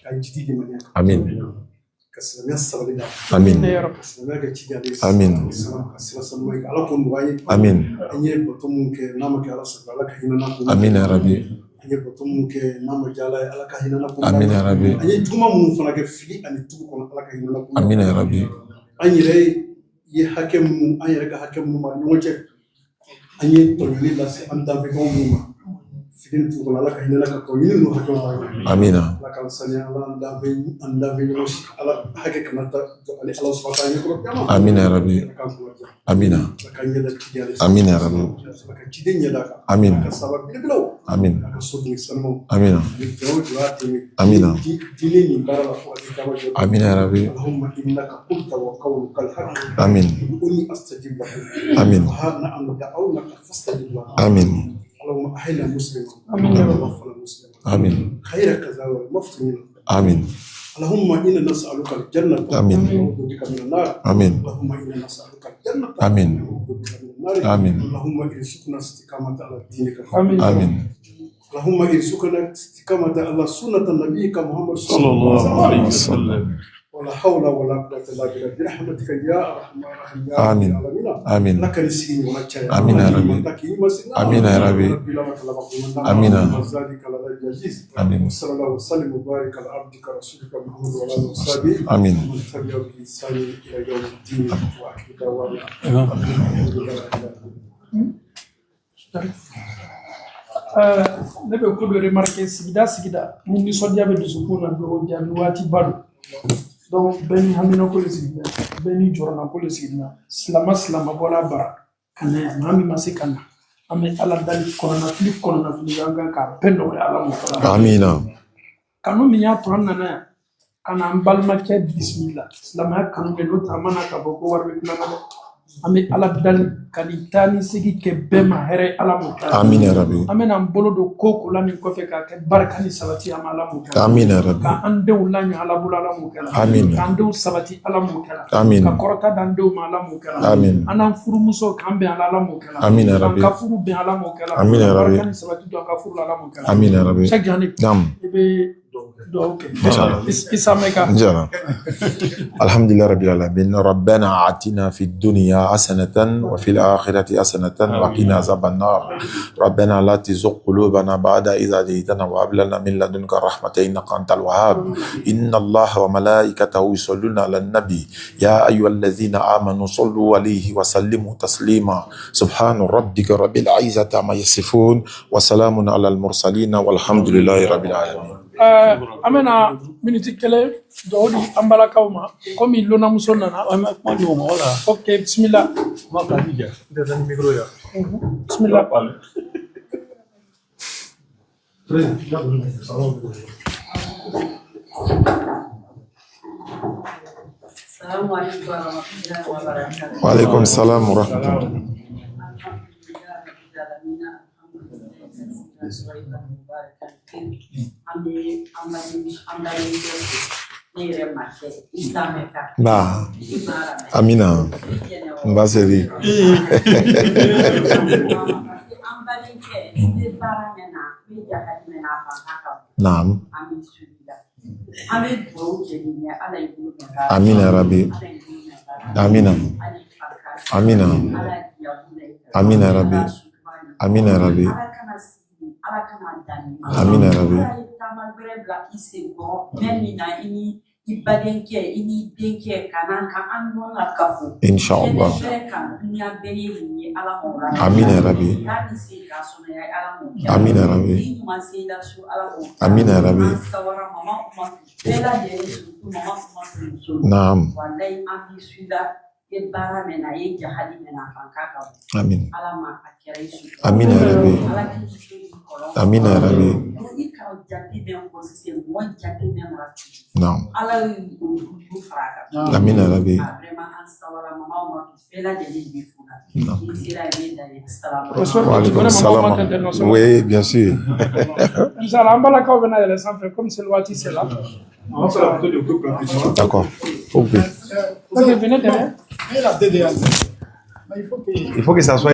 Kan jiti di mania. Amin. Islamia sabalida. Amin. Islamia ga chidi ali. Amin. Islamia sabalida. Allah kon duwaye. Amin. Anye botum ke nama ke Allah subhanahu wa ta'ala. Amin ya Rabbi. Anye botum ke nama jala Allah ka hinana ko. Amin ya Rabbi. Anye tuma mun fana ke fili ani tugu kono Allah ka hinana ko. Amin ya Rabbi. Anye re ye hakem mu anye re ka hakem mu ma nyoche. Anye to ni la se anda be ko mu fidin tugu kono Allah ka hinana ka to ni no hakem ma. Amina. Allah kan sanya Allah anda be nyoshi Allah hake kamata to ali Allah subhanahu wa ta'ala. Amin ya Rabbi. Amina. Amin ya Rabbi. Amin. Amin. Amina. Amina. Amin ya Rabbi. Amin. Amin. Amin. اللهم أحينا مسلما آمين. خيرك زاوية مفتونين آمين. اللهم إنا نسألك الجنة آمين. ونعوذ بك من النار آمين. اللهم إنا نسألك الجنة آمين. ونعوذ بك من النار آمين. اللهم ارزقنا استقامة على دينك آمين. اللهم ارزقنا استقامة على سنة نبيك محمد صلى الله عليه وسلم. ولا حول ولا قوة إلا بالله برحمتك يا أرحم الراحمين يا آمين. آمين. لك نسين ونجايا آمين يا ربي. آمين يا ربي. آمين. آمين. صلى الله وسلم وبارك على عبدك رسولك محمد وعلى آله وصحبه آمين. ومن تبعهم بإحسان إلى يوم الدين وآخر دعوانا ne bɛ ko dɔ remarqué sigida ni nisɔndiya bɛ dusukun na don ja ni waati ba don donc bɛɛ ni haminako le sigida bɛɛ ni jɔrɔnako le sigida silama bɔla bara ka na yan maa min ma se ka na an bɛ ala dali kɔnɔnafili an kan k'a bɛɛ nɔgɔya ala m'o fana Amina. kanu min y'a to an nana yan ka na an balimakɛ bisimila silamɛya kanu de n'o ta an mana ka bɔ ko wari bɛ tila ka dɛ an bɛ ala dali ka nin taa ni segi kɛ bɛɛ ma hɛrɛ ala m'o kɛ Amin ya Rabbi. an bɛna an bolo don ko ko la nin kɔfɛ k'a kɛ barika ni sabati an ma ala m'o kɛ Amin ya Rabbi. k'an denw laɲɛ ala bolo ala m'o kɛ Amin. k'an denw sabati ala m'o kɛ Amin. ka kɔrɔta d'an denw ma ala m'o kɛ Amin. an n'an furumuso k'an bɛn ala m'o kɛ Amin ya Rabbi. k'an ka furu bɛn ala m'o kɛ Amin ya Rabbi. barika ni sabati don an ka furu la ala m'o kɛ Amin ya Rabbi. Cheikh Jani Naam. i bɛ Donc, Donc, Inch'Allah. Isameka. Inch'Allah. Alhamdulillah Rabbil Alamin. Rabbana atina fid dunya hasanatan wa fil akhirati hasanatan wa qina azaban nar. Rabbana la tuzigh qulubana ba'da idh hadaytana wa hab lana min ladunka rahmatan innaka antal wahhab. Inna Allaha wa malaikatahu yusalluna 'alan nabi. Ya ayyuhallazina amanu sallu 'alaihi wa sallimu taslima. Subhana rabbika rabbil izzati amma yasifun wa salamun 'alal mursalin walhamdulillahi rabbil alamin. Amena minute kele dodi ambala kauma komi lona musonna ok bismillah bismillah Assalamualaikum warahmatullahi wabarakatuh. Waalaikumsalam warahmatullahi. Nah, Amina, Mbaseri. Naam. Amina Rabbi. Amina. Amina. Amina Rabbi. Amina Rabbi. Amina Rabbi. Inch'Allah. Amina Rabbi. Amina Rabbi. Amina Rabbi. Naam. Amin. Amina Rabbi. Amina Rabbi. Naam. Amina Rabbi. Waalaikum salam. Oui, bien sûr. Comme c'est le c'est là. D'accord. Ok. Venez derrière. Il faut que ça soit